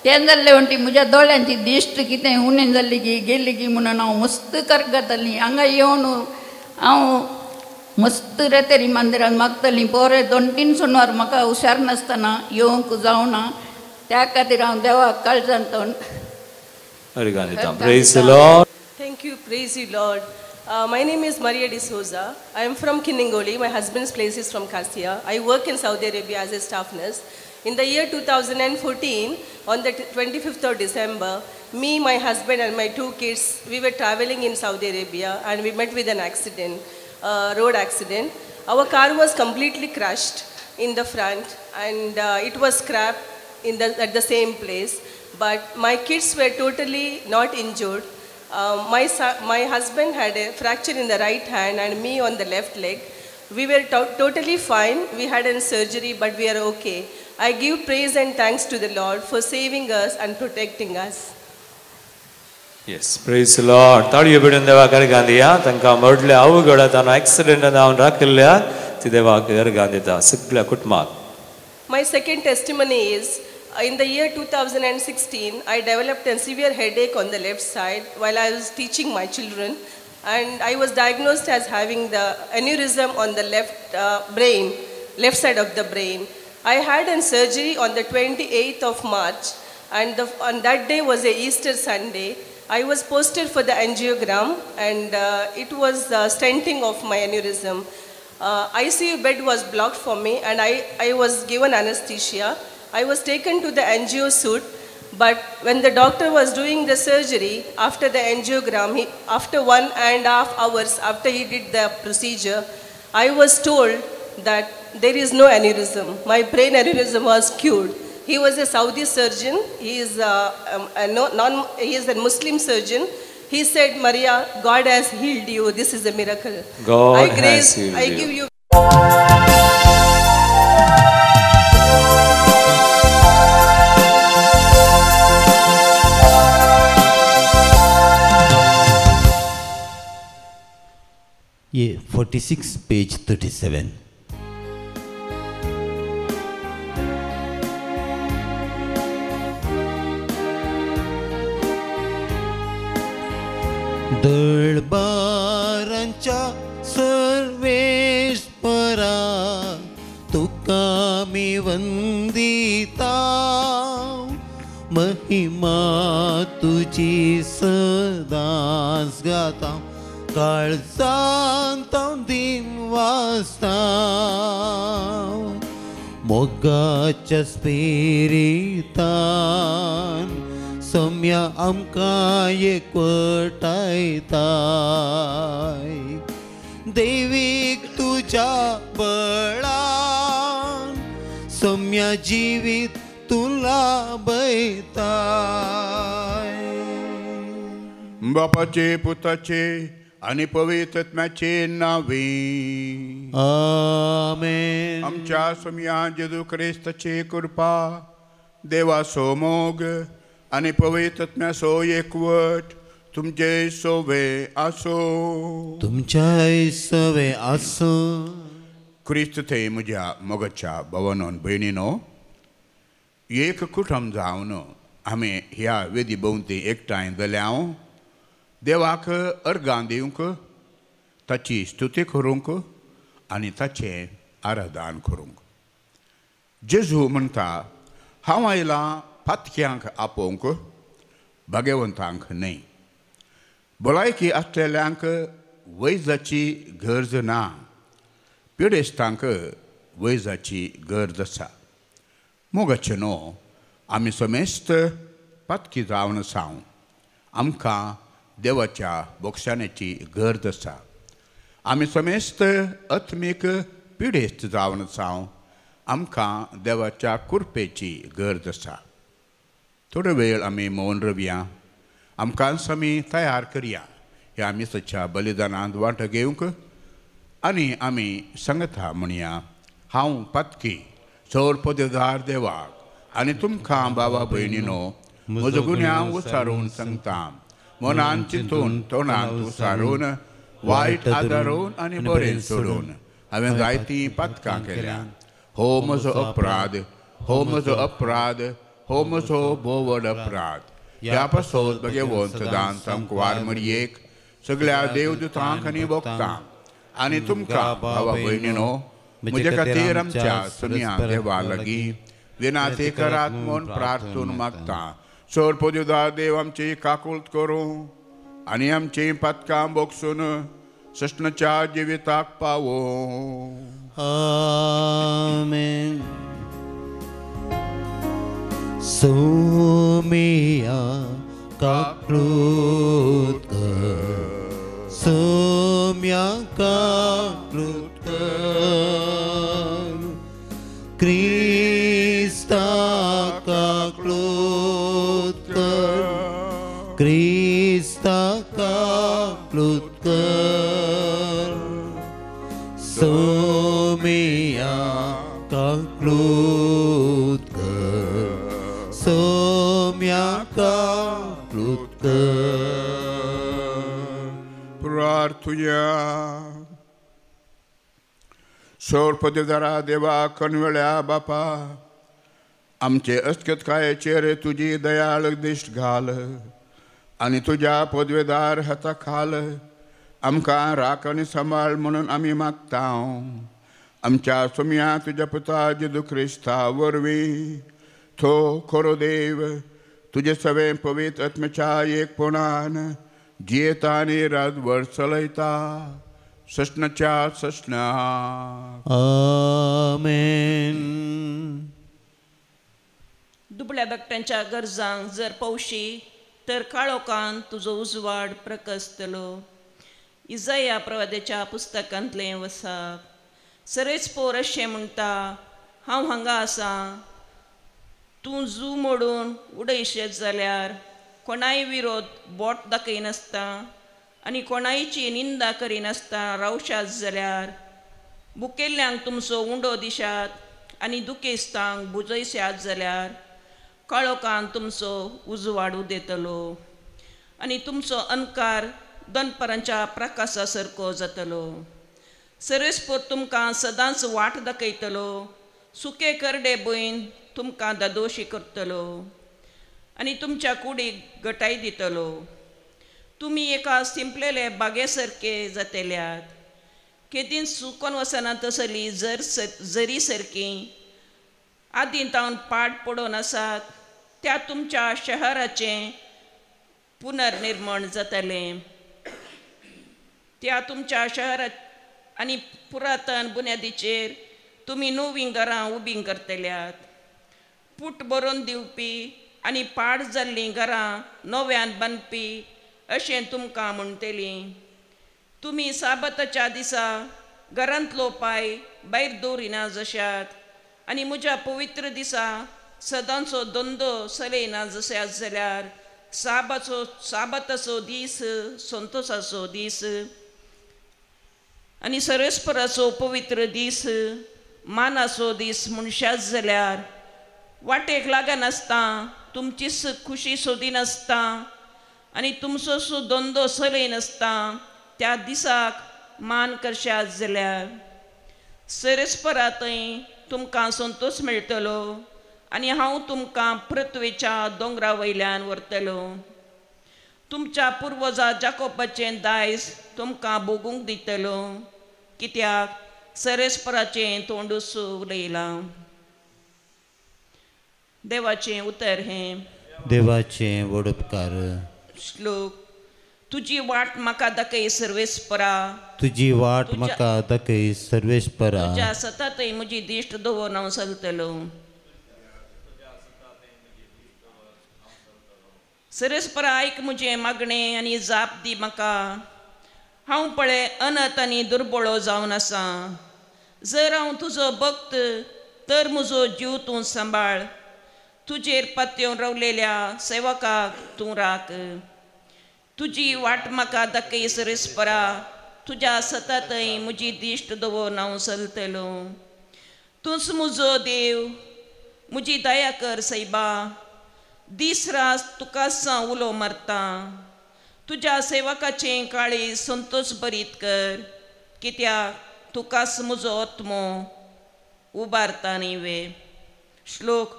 तें जाल्लें म्हणटी म्हज्या दोळ्यांची दिश्ट कितें उणें जाल्ली की गेली की म्हणून हांव मस्त करगतालीं. हांगा येवन हांव मस्त रेतेरी मंदिरांत मागतालीं. पोरे 2-3 सुनवार म्हाका हुशार नासतना येवंक जावना. त्या खातीर हांव देवाक काळजांतून Praise the Lord. Thank you, praise you, Lord. My name is Maria D'Souza. I am from Kiningoli. My husband's place is from Cassia. I work in Saudi Arabia as a staff nurse. In the year 2014, on the 25th of December, me, my husband and my 2 kids, we were traveling in Saudi Arabia and we met with an accident, road accident. Our car was completely crushed in the front and it was scrapped at the same place. But my kids were totally not injured. My husband had a fracture in the right hand and me on the left leg. We were totally fine. We had a surgery, but we are okay. I give praise and thanks to the Lord for saving us and protecting us. Yes, praise the Lord. ताळयो बिडून देवाक अर्घां दिया. तांकां मोडल्या अवघडांत एक्सिडेंटांत जावन राखल्या ती देवाक अर्घां दिता सगळ्या कुटुंबाक. My second testimony is, in the year 2016, I developed a severe headache on the left side while I was teaching my children, and I was diagnosed as having the aneurysm on the left side of the brain. I had a surgery on the 28th of March, and on that day was a Easter Sunday. I was posted for the angiogram, and it was stenting of my aneurysm. ICU bed was blocked for me, and I was given anesthesia. I was taken to the angio suite, but when the doctor was doing the surgery, after the angiogram, after 1.5 hours after he did the procedure, I was told that there is no aneurysm. My brain aneurysm was cured. He was a Saudi surgeon. He is a Muslim surgeon. He said, Maria, God has healed you. This is a miracle. God has healed you. I give you. Yeah, 46, page 37. दळबारांच्या सर्वेश्वरा तुका मी वंदिता, महिमा तुझी सदांच गाता, काळजांत दिन वाजता, मोगाच्या स्पिरितान सम्या आमकां एकवटायताय, देवीक तुझ्या बळान सम्या जिवीत तुला बैताय. बापाचे, पुताचे आणि पवित्र आत्म्याचे नावे आमेन. आमच्या सम्या जेजू ख्रिस्ताची कृपा, देवाचो मोग आणि पवित्र आत्म्याचो एकवट तुमचे सोवे आसो. तुमच्याय सवे आसो. ख्रिस्त थंय म्हज्या मोगाच्या भवनान भयणीनो, एक कुटुंब जावन आमी ह्या वेदी भोंवती एकठांय जाल्या देवाक अर्घां दिवंक, ताची स्तुती करूंक आनी ताचें आराधन करूंक. जेजू म्हणटा, हांव आयलां फातक्यांक आपोवंक, भाग्यवंतांक न्हय. भलायकी आसलेल्यांक वैजाची गरज ना, पिडेस्तांक वैजाची गरज आसा. मोगाचे न्हू, आमी समेस्त फातकी जावन आसाव. आमकां देवाच्या बोक्षाण्याची गरज आसा. आमी समेस्त आत्मीक पिडेस्त जावन आसाव. आमकां देवाच्या कृपेची गरज आसा. थोडो वेळ आमी मौन रवया. आमकां आमी तयार करया ह्या मिसाच्या बलिदानांत वांटो घेवंक. आनी आमी सांगता म्हणया हांव पातकी सौर पदवीदार देवाक आनी तुमकां बाबा भयणीनो म्हजो गुन्यांव उसारून सांगता मनान चिंतून तोंडांत उसारून वायट आदारून आनी बरें सोडून हांवें जायतीं पातकां केल्या हो म्हजो अपराध हो म्हजो अपराध हो म्हजो बोवड अपराध ह्या पासत भगवंत सदां सांकवार मरयेक सगळ्या देवदूतांक आनी भक्तांक आनी तुमकां भावा भयणीनो म्हजे खातीर आमच्या सुन्या देवा लागीं विनाते करात म्हूण प्रार्थून मागता सौर पदवीदार देव आमची काकुळट करूं आनी आमची पातकां बोगसून सष्णच्या जिविताक पावो आमेन. सोमिया काकुळट कर सोम्या काकुळट कर क्रिस्ता काकुळट कर क्रिस्ता काकुळट कर सोमिया काकुळट कर सोम्या काकुळट कर. प्रार्थुया सौर पदवीदारा देवा कणवेळ्या बापा आमचे अस्तित्कायेचेर तुजी दयाळ दिश्ट घाल आनी तुज्या पदवेदार हाता खाल आमकां राख आनी सांबाळ म्हणून आमी मागता आमच्या सुम्या तुज्या पुता जेजू क्रिस्ता वरवीं थो खरो देव तुजे सवे पवित्र आत्म्याच्या एकपणान जियेता आनी राजभर चलयता सष्णच्या सष्णा. आमेन. दुबळ्या धाकट्यांच्या गरजांक जर पवशी तर काळोखान तुजो उजवाड प्रकस्तलो. इजाया प्रवाद्याच्या पुस्तकांतलें वसाक सरेच पोर अशें म्हणटा हांव हांगा आसा तूं जू मोडून उडयशें जाल्यार कोणाय विरोध बोट दाखयनासता आनी कोणायची निंदा करिनासता रावशात जाल्यार बुकेल्ल्यांक तुमचो उंडो दिशात आनी दुखेस्तांक बुजयशात जाल्यार काळोखान तुमचो उजवाड उदेतलो आनी तुमचो अंकार दनपरांच्या प्रकाशा सारको जातलो. सर्वेस्पोर तुमकां सदांच वाट दाखयतलो सुके करडे भंय तुमकां दादोशी करतलो आनी तुमच्या कुडीक घटाय दितलो. तुमी एका शिंपलेले बागे सारके जातल्यात केदीन सुकोन वसना तसली जरी सारकी आदीं तावन पाड पडून आसात त्या तुमच्या शहराचें पुनर्निर्माण जातलें. त्या तुमच्या शहरात आनी पुरातन बुन्यादीचेर तुमी नवीं घरां उबीं करतल्यात. पूट बरोवन दिवपी आनी पाड जाल्लीं घरां नव्यान बांदपी अशें तुमकां म्हणटलीं. तुमी साबताच्या दिसा घरांतलो पांय भायर दवरिना जशात आनी म्हज्या पवित्र दिसा सदांचो धंदो चलयना जशात जाल्यार साबताचो दीस संतोशाचो दीस आनी सर्वेस्पराचो पवित्र दीस मानाचो दीस म्हणशात जाल्यार वाटेक लागनासता तुमची खुशी सोदिनासता आनी तुमचो धंदो चलयनासता त्या दिसाक मान करशात जाल्यार सर्वेस्परा थंय तुमकां संतोश मेळटलो आनी हांव तुमकां पृथ्वीच्या दोंगरा वयल्यान व्हरतलो. तुमच्या पुर्वजा जाकोबाचें दायज तुमकां भोगूंक दितलो कित्याक सर्वेस्पराचें तोंडूच उलयलां. देवाचें उतर हें. देवाचें व्हड उपकार. श्लोक. तुजी वाट म्हाका दाखय सर्वेस्परा तुजी वाट म्हाका दाखय सर्वेस्परा तुज्या सततय म्हजी दिश्ट दवरून हांव चलतलो. सर्वेस्परा आयक म्हजें मागणें आनी जाप दी म्हाका. हांव पळय अनथ आनी दुर्बळो जावन आसा. जर हांव तुजो भक्त तर म्हजो जीव तूं सांबाळ. तुजेर पातयेवन रावलेल्या सेवकाक तूं राख. तुजी वाट म्हाका दाखय सर्वेस्परा तुझ्या सततय मुजी दिश्ट दवरून हांव चलतलो. तूंच म्हजो देव, मुजी दया कर सैबा. दीस रात तुकाच उलो मारता. तुज्या सेवकाचें काळी संतोष बरीत कर, कित्याक तुकाच म्हजो आत्मो उबारता न्ही. श्लोक.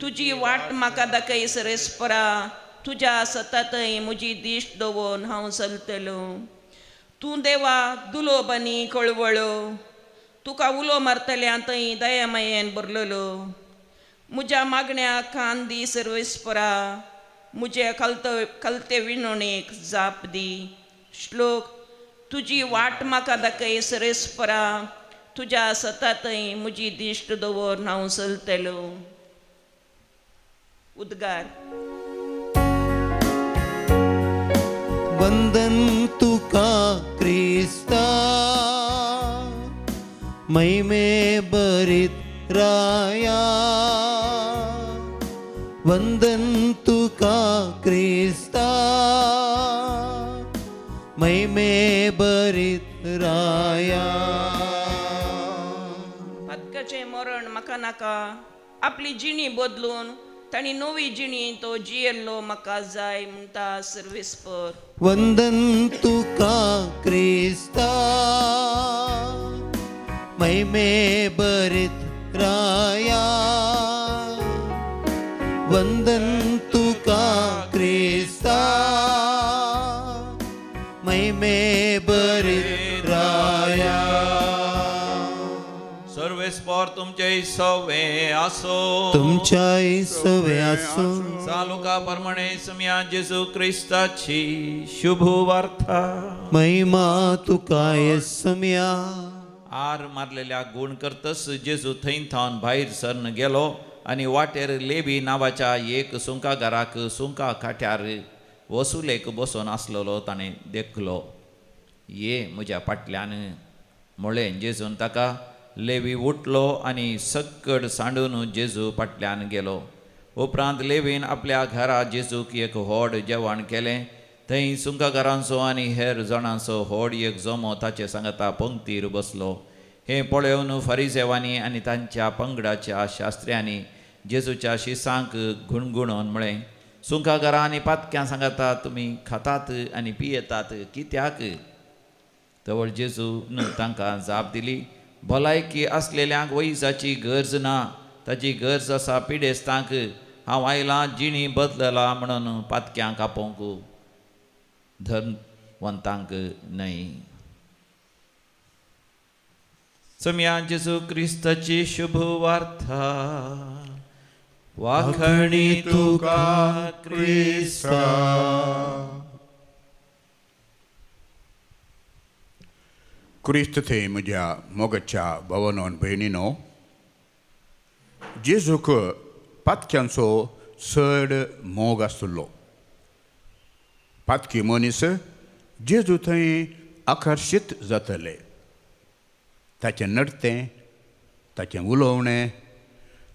तुजी वाट म्हाका दाखय सरेस्परा. तुज्या सततय मुजी दिश्ट दवरून हांव चलतलो. तूं देवा दुलोब आनी कळवळो. तुका उलो मारतल्या थंय दयामयेन भरलेलो. म्हज्या मागण्याक कान दी सर्वेस्परा. म्हजे कलते विणोणेक जाप दी. श्लोक. तुजी वाट म्हाका दाखय सरेस्परा. तुज्या सततय म्हजी दिश्ट दवरून हांव चलतलो. उद्गार. वंदन तुका क्रिस्ता, महिमे बरीत राया. वंदन तुका क्रिस्ता, महिमे बरीत राया. पदकाचें मरण म्हाका नाका. आपली जिणी बदलून ताणी नवी जिणी तो जियेल्लो म्हाका जाय म्हणटा सर्वेस्पर. वंदन तुका क्रिस्ता, महिमे बरीत राया. वंदन तुका क्रिस्ता, महिमे बरीत राया. सर्वेस्पर तुमचे सवे आसो. तुमच्याय सवे आसो. चालुका प्रमाणे सम्या जेजू क्रिस्ताची शुभ वार्ता. महिमा तुका येसम्या. आर मारलेल्या गुण करतस जेजू थंय थावन भायर सरन गेलो आनी वाटेर लेबी नांवाच्या एक सुंकागाराक सुंका खाट्यार वसुलेक बसून आसलेलो ताणें देखलो. ये म्हज्या फाटल्यान म्हळें जेजून ताका. लेवी उठलो आनी सक्कड सांडून जेजू फाटल्यान गेलो. उपरांत लेवीन आपल्या घरा जेजूक एक व्हड जेवण केलें. थंय सुंकागारांचो आनी हेर जाणांचो व्हड एक जमो ताचे सांगता पंक्तीर बसलो. हें पळोवन फरिसेवांनी आनी तांच्या पंगडाच्या शास्त्र्यांनी जेजूच्या शिसांक गुणगुणोवन म्हळें, सुंकागारां आनी पातक्यां सांगता तुमी खातात आनी पियेतात कित्याक? तवळ जेजून तांकां जाप दिली, भलायकी आसलेल्यांक वैजाची गरज ना, ताची गरज आसा पिडेस्तांक. हांव आयलां जिणी बदलला म्हणून पातक्यांक आपोवंक, धर्मवंतांक न्हय. सम्या जेजू क्रिस्ताची शुभ वार्ता. वाखणी तुका क्रिस्ता. क्रिस्त थंय म्हज्या मोगाच्या भावांनो भयणीनो, जेजूक पातक्यांचो चड मोग आसलो. पातकी मनीस जेजू थंय आकर्शीत जातले. ताचें नडतें, ताचें उलोवणें,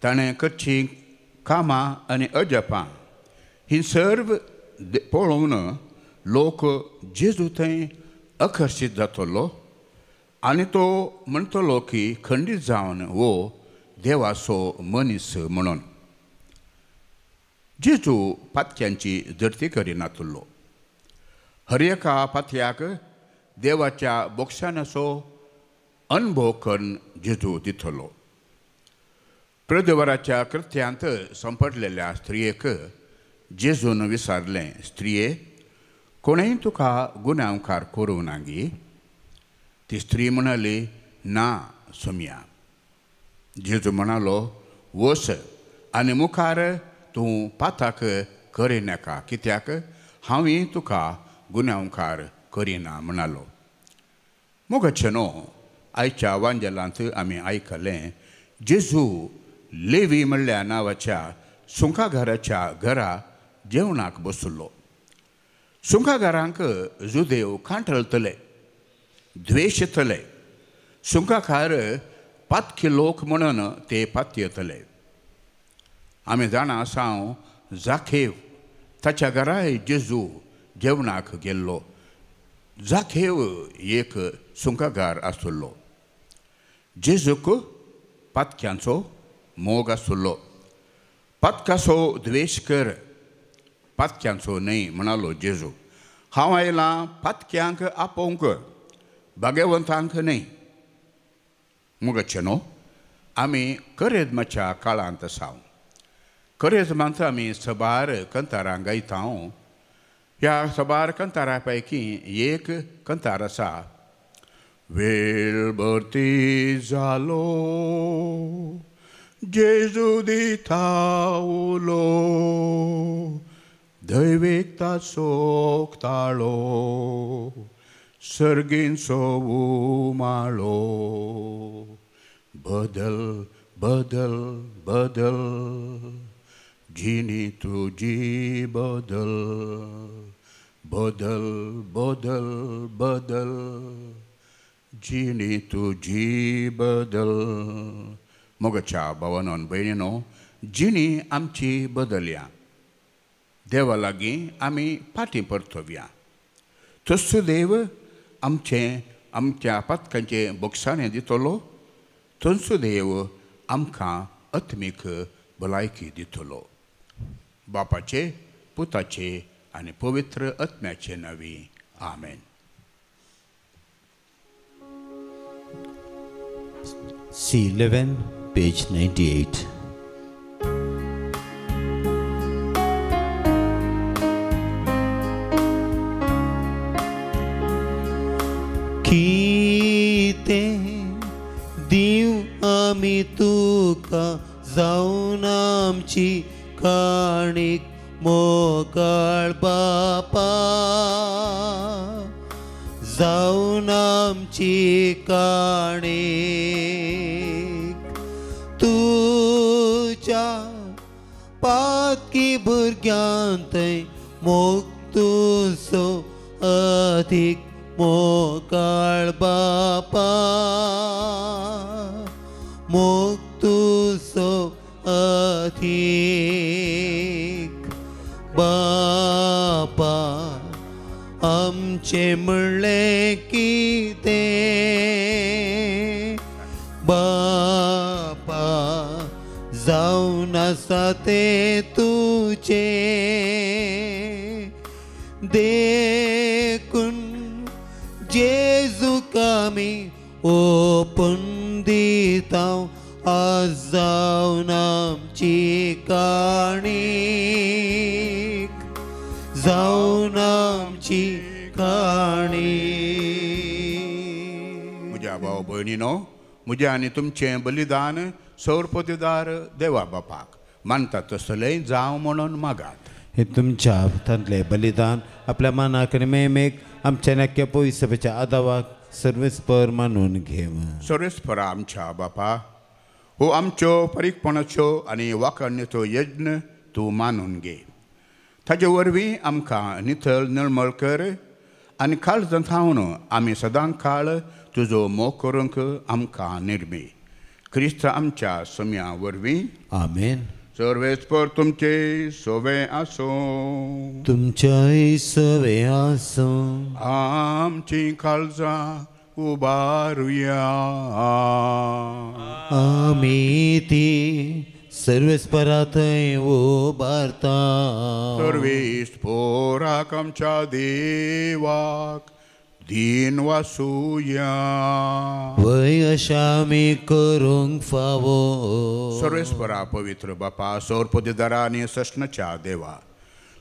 ताणें करचीं कामां आनी अजापां हीं सर्व पळोवन लोक जेजू थंय आकर्शीत जातलो आनी तो म्हणटलो की खंडीत जावन वो देवाचो मनीस म्हणून. जेजू पातक्यांची जडती करिनातलो. हर एका पातयाक देवाच्या बोक्षानाचो अनुभव करून जेजू दितलो. प्रदवराच्या कृत्यांत संपटलेल्या स्त्रियेक जेजून विचारलें, स्त्रिये, कोणेंय तुका गुन्यांवकार करूं ना गी? ती स्त्री म्हणाली, ना सम्या. जेजू म्हणालो, वस आनी मुखार तूं पाताक करिनाका, कित्याक हांवें तुका गुन्यांवकार करिना म्हणालो. मोगाचेनो, आयच्या वांजेलांत आमी आयकलें जेजू लेवी म्हणल्या नांवाच्या सुंकागाराच्या घरा जेवणाक बसलो. सुंकागारांक जुदेव कांठळतले, द्वेशतले. सुंकाकार पातकी लोक म्हणून ते पातयतले. आमी जाणा साव जाखेव ताच्या घराय जेजू जेवणाक गेल्लो. जाखेव एक सुंकागार आसुल्लो. जेजूक पातक्यांचो मोग आसुल्लो. पातकाचो द्वेश कर, पातक्यांचो न्हय म्हणालो जेजू. हांव आयलां पातक्यांक आपोवंक, भाग्यवंतांक न्हय. मुगच्चेनो, आमी करेजमाच्या काळांत आसाव. करेजमांत आमी सबार कंतारां गायता. ह्या सबार कंतारा पैकी एक कंतार आसा, वेळ भरती जालो जेजू दितावलो, दैवेकता सोगताळो, सर्गींचो उमाळो. बदल बदल बदल जिणी तुजी बदल, बदल बदल बदल जिणी तुजी बदल. मोगाच्या भावानो भयणीनो, जिणी आमची बदलया. देवा लागीं आमी फाटीं परतुया. तसो देव आमच्या पातकांचें बोगसाणें दितलो. तसो देव आमकां आत्मीक भलायकी दितलो. बापाचे, पुताचे आनी पवित्र आत्म्याचे नांवी. आमेन. C11, page 98. कितें दिव आमी तुका, जावन आमची काणीक मोगाळ बापा, जावन आमची काणीक. तुज्या पातकी भुरग्यांत मोग तुजो अधीक मोगाळ बापा, मोग तुजो अधीक बापा. आमचे म्हणलें कितें बापा, जावन आसा तें तुजें. देखून जेजूक आमी ओपून दितां, आज जावन आमची काणीक, जावन आमची काणीक. म्हज्या भाव भयणीनो, म्हजें आनी तुमचें बलिदान सौरपतीदार देवा बापाक मानता तसलें जावं म्हणून मागात. हे तुमच्या हातांतलें बलिदान आपल्या मानाक आनी मेमेक आमच्या नक्की पवित्रच्या आदावाक सर्वेस्पर मानून घेव. सर्वेस्परा आमच्या बापा, हो आमच्यो परीकपणाच्यो आनी वाखाणणेचो यज्ञ तूं मानून घे. ताचे वरवीं आमकां नितळ निर्मळ कर आनी काळजांत थावन आमी सदां काळ तुजो मोग करूंक आमकां निर्मी. क्रिस्त आमच्या सम्या वरवीं. आमेन. सर्वेस्पर तुमचे सोवे आसो, तुमच्याय सोवे आसो. आमची काळजां उबारुया. आमी ती सर्वेस्पराथंय उबारता. सर्वेस्पराक आमच्या देवाक दिन वासुया. वय अशा आमी करूंक फावो. सर्वेस्परा पवित्र बापा, सौरपतीदारा आनी सष्णाच्या देवा,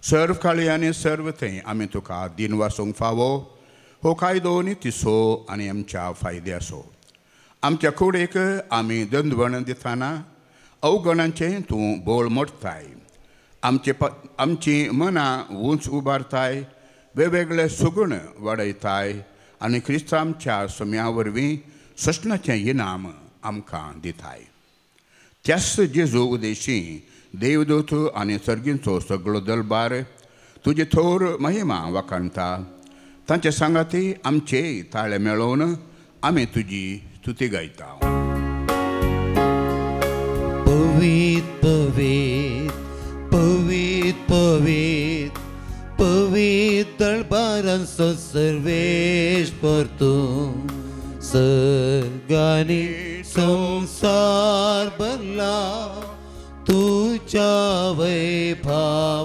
सर्व काळी आनी सर्व थंय आमी तुका दिन वासूंक फावो. हो कायदो नितिसो आनी आमच्या फायद्याचो. आमच्या कुडीक आमी दंदवण दितना अवगणांचें तूं बोळ मोडताय. आमची मनां उंच उबारताय, वेगवेगळे सुगूण वाडयताय आनी क्रिस्त आमच्या सम्या वरवीं सष्णाचें इनाम आमकां दिताय. त्याच जेजू उदेशी देवदूत आनी सर्गींचो सगळो दरबार तुजी थोर महिमा वाखाणटा. तांचे सांगाती आमचे ताळे मेळोवन आमी तुजी स्तुती गायता. पवित्र पवित्र पवित्र पवित्र दळबारांचो सर्वेश्वर तूं सर्गानी संसार भरला तुझ्या वैभवान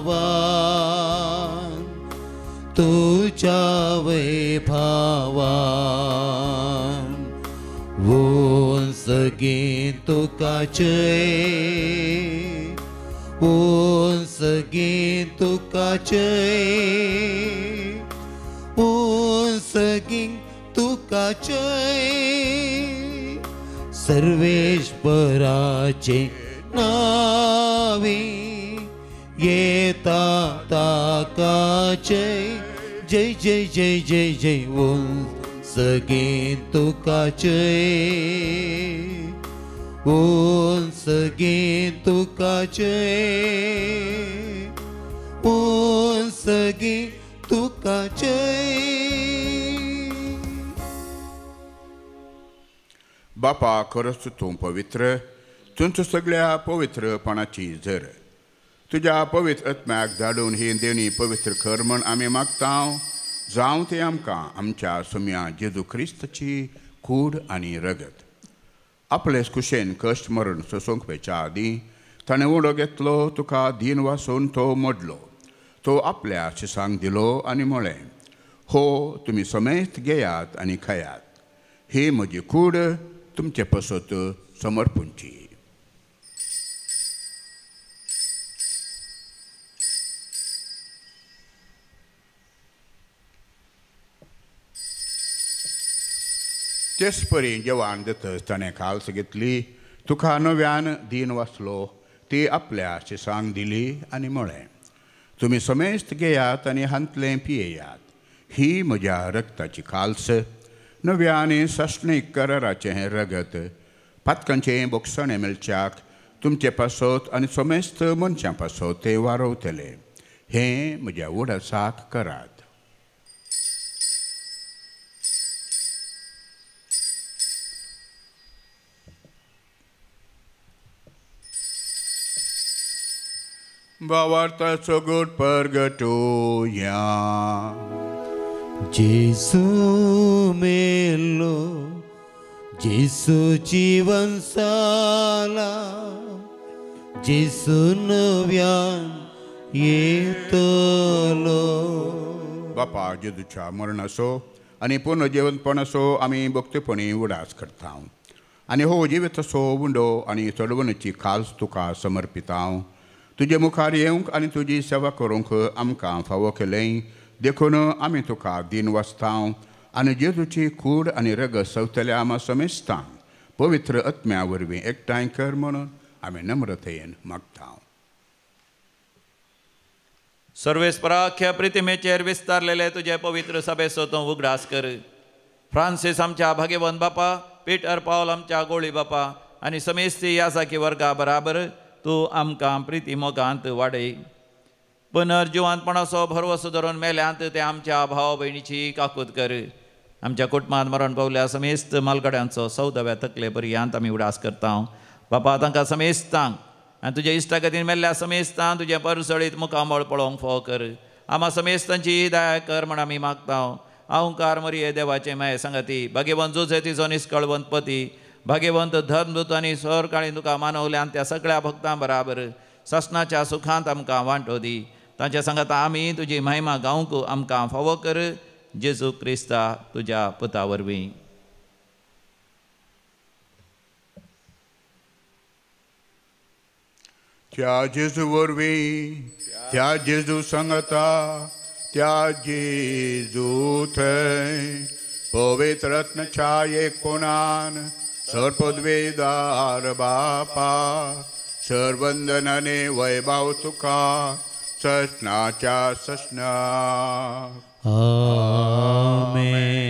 तुझ्या वैभवान वंस गीत तुका जय वंस गीत तुका जय वंस गीत तुका जय सर्वेश्वराचे नावे येता ताका जय जय जय जय जय जय वंस गीत तुका जय वंस गीत तुका जय वंस गीत तुका जय. बापा खरंच तूं पवित्र तुमच्या सगळ्या पवित्रपणाची झर तुझ्या पवित्र आत्म्याक धाडून ही देणी पवित्र कर म्हण आमी मागता जावं ते आमकां आमच्या सुम्या जेजू क्रिस्ताची कूड आनी रगत आपलेच कुशेन कश्ट मरण सोसूंक वेच्या आदीं ताणें उडो घेतलो तुका दीन वासून तो मोडलो तो आपल्या शिसांक दिलो आनी म्हळें हो तुमी समेत घेयात आनी खायात ही म्हजी कूड तुमचे पसत समर्पूंची. तेच परी जेवण देतच ताणें खालस घेतली तुका नव्यान दीन वाचलो ती आपल्या शिसांक दिली आनी म्हळें तुमी समेस्त घेयात आनी हांतलें पियेयात ही म्हज्या रक्ताची खालस नव्या आनी सश्णीक कराराचें हें रगत पातकांचें बोगसणें मेळच्याक तुमचे पासत आनी समेस्त मनशां पासत ते वारोवतले हें म्हज्या उडासाक करात. भावार्थाचो गोड परगटुया. जेसू मेलो जेसू जीवन साला जेसू नव्यान येतलो. बापा जेजूच्या मरणाचो आनी पुनर्जीवनपणाचो आमी भक्तीपणी उडास करता आनी हो जिविताचो उंडो आनी चडवणीची खास तुका समर्पिता. तुजे मुखार येवंक आनी तुजी सेवा करूंक आमकां फावो केलें देखून आमी तुका दिन वाचता आनी जेजूची कूड आनी रगत सवतल्या आमा समेस्तां पवित्र आत्म्या वरवीं एकठांय कर म्हणून आमी नम्रतेन मागता. सर्वेस्पराख्या प्रितिमेचेर विस्तारलेले तुजे पवित्र सभेचो तूं उगडास कर. फ्रांसीस आमच्या भाग्यवंत बापा पिटर पावल आमच्या गोळी बापा आनी समेस्ती यासाकी वर्गा बराबर तूं आमकां प्रिती मोगांत वाडय. पुनर्जिवंतपणाचो भरवसो धरून मेल्यांत ते आमच्या भाव भयणीची काकूत कर. आमच्या कुटुंबांत मरण पावल्या समेस्त मालगड्यांचो 14व्या तकले पर्यंत आमी उडास करता. बापा तांकां समेस्तांक आनी तुज्या इश्टागतीन मेल्ल्या समेस्तांक तुजें परसळीत मुखामळ पळोवंक फाव कर. आमा समेस्तांची दया कर म्हण आमी मागता. अहंकार मरिये देवाचे माये सांगाती भाग्यवंत जोसेतीचो निश्कळवंत पती भाग्यवंत धर्मदूत आनी सरकाळीन तुका मानवल्यान त्या सगळ्या भक्तां बराबर ससनाच्या सुखांत आमकां वांटो दी. तांच्या सांगाता आमी तुजी महिमा गावंक आमकां फावो कर. जेजू क्रिस्ता तुज्या पुता वरवीं. त्या जेजू वरवीं त्या जेजू सांगता त्या जेजू थंय पवित्र रत्नच्या एक कोणान सरपदवेदार बापा सरवंदनाने वैभव तुका ससनाच्या ससना. आमेन.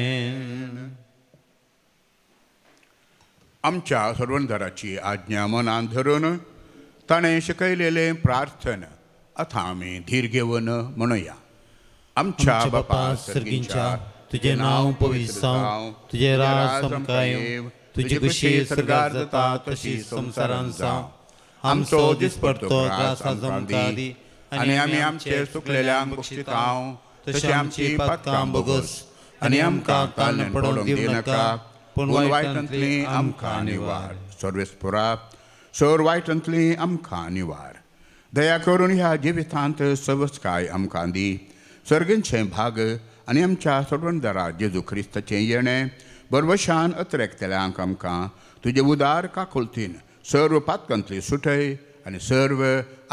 आमच्या सर्वंदराची आज्ञा मनान धरून ताणें शिकयलेलें प्रार्थन आतां आमी धीर घेवन म्हणुया. आमच्या बापा सर्गींच्या तुजें नांव पवित्र जावं तुजें राज आमकां येवं तुजी कशी स्वर्गार जाता तशी संवसारांत जावं. आमचो दिसपडटो त्रास आमकां दी आनी आमी आमचे चुकलेल्यांक बक्षितांव तशी आमची पातकां बोगस आनी आमकां ताळणें पडोवंक दिनाका पूण वायटांतली आमकां निवार. सर्वेस्परा सर वायटांतली आमकां निवार. दया करून ह्या जिवितांत सवस्काय आमकां दी. सर्गेंचे भाग आनी आमच्या सोडवणदारा जेजू क्रिस्ताचें येणें बरवशान अत्रेकतेल्यांक आमकां तुजे उदार काकुलतीन सर्व पातकांतली सुटय आनी सर्व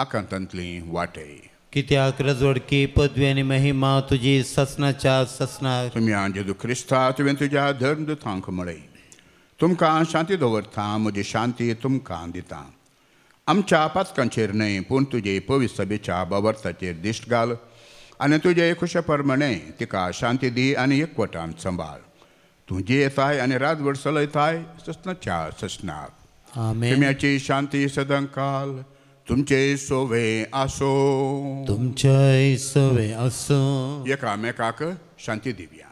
आकांतांतली वाटय. कित्याक रजवडकी पदवी आनी महिमा तुजी ससनाच्या ससनाक तुमी जेजू क्रिस्ता तुवें तुज्या धर्मदूतांक म्हळय. तुमकां शांती दवरता म्हजी शांती तुमकां दिता. आमच्या पातकांचेर न्हय पूण तुजे पवित्र सभेच्या बाबर्ताचेर दिश्ट घाल आनी तुजे खुशे प्रमाणे तिका शांती दी आनी एकवटान सांबाळ. तूं जी येताय आनी रातभर चलयताय ससनाच्या ससनाक. तुम्याची शांती सदांकाल तुमचे सोवे आसो. तुमचे सोवे आसो. एकामेकाक शांती दिवया.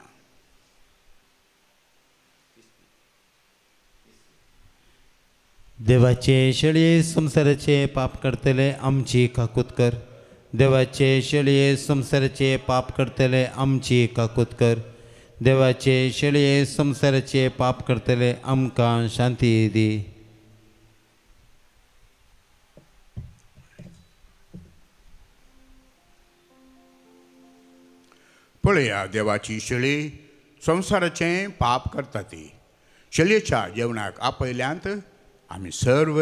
देवाचे शेळये संसाराचे पाप करतले आमची काकूत कर. देवाचे शेळये संसाराचे पाप करतले आमची काकूत कर. देवाचे शेळये संसाराचे पाप करतले आमकां शांती दी. पळया देवाची शेळी संसाराचें पाप करता ती. शेळयेच्या जेवणाक आपयल्यांत आमी सर्व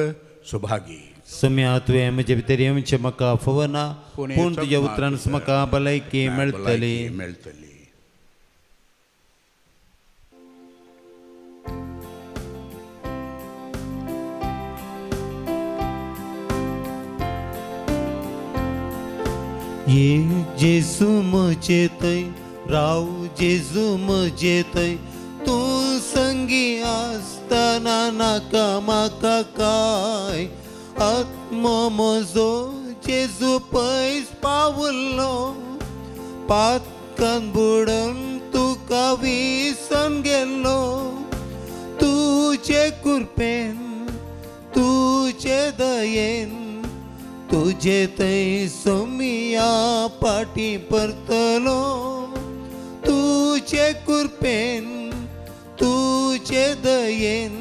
सुभागी. सम्या तुवें म्हजे भितर येवचें म्हाका फवना पूण तुज्या उतरान म्हाका भलायकी मेळटली. ये जेजू म्हजे थंय राव जेजू म्हजे थंय तूं संगी आसतना नाका म्हाका काय. आत्मो म्हजो जेजू पयस पावल्लो पातकान बुडोवन तुका विसरून गेल्लो. तुजे कृपेन तुजे दयेन तुजे थंय सोमिया पाटी परतलो. तुजे कृपेन तुजे दयेन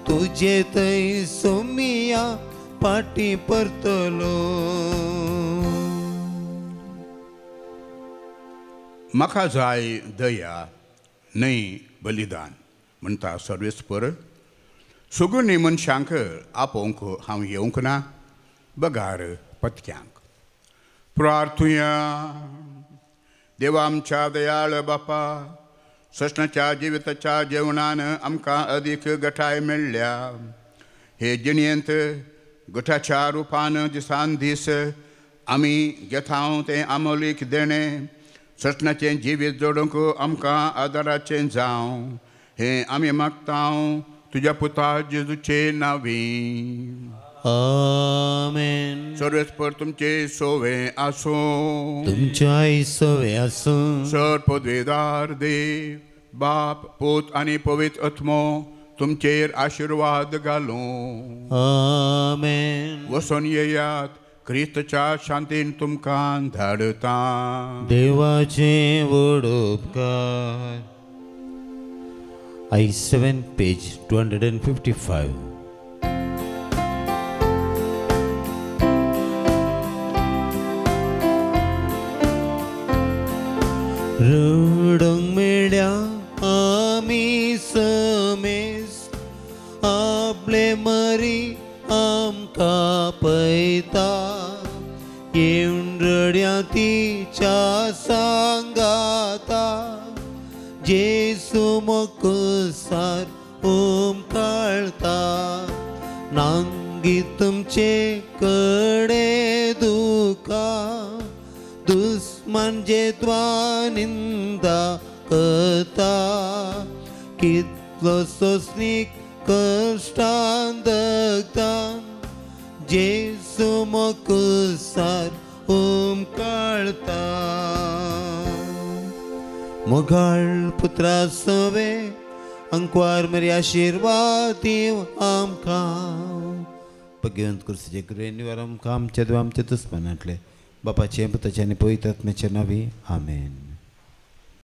तुजे थंय सोमिया पाटी परतलो. म्हाका जाय दया न्हय बलिदान म्हणटा सर्वेस्पर. सगळ्या मनशांक आपोवंक हांव येवंक ना बगार पत्क्यांक. प्रार्थुया. देवा आमच्या दयाळ बापा ससनाच्या जिविताच्या जेवणान आमकां अदीक गठाय मेळ्ळ्या. हे जिणेंत गठाच्या रुपान दिसान दीस आमी घेता तें आमोलीक देणें ससनाचें जिवीत जोडूंक आमकां आदाराचें जावं. हें आमी मागता तुज्या पुता जेजूचे नांवी. आमेन. सर्वेस्पर तुमचे सोवे आसो. तुमच्याय सोवे आसो. सर पदवेदार देव बाप पूत आनी पवित्र आत्मो तुमचेर आशिर्वाद घालूं. आमेन. वचून येयात क्रिस्ताच्या शांतीन तुमकां धाडता. देवाचे व्हड उपकार. I7 page 255. रडोंक मेळ्या आमी समेस आपले मरी आमकां पळयता. येवन रड्या तिच्या सांगाता जेसू मोकसार ओमकाळता. नांगी तुमचे कडे दुखा दुस्मान जे द्वानिंदा करता. कितलो सोसनीक कश्टान दगता जेसू मोकसार ओमकाळता. मोगाळ पुत्रा सवे अंकवार मरी आशीर्वाद दिव आमकां. भगवंत कुर्सीचे कृपेन आमकां आमच्या दुस्मानांतले बापाचे पुताचे आणि पवित्र आत्म्याच्या नावी आमेन.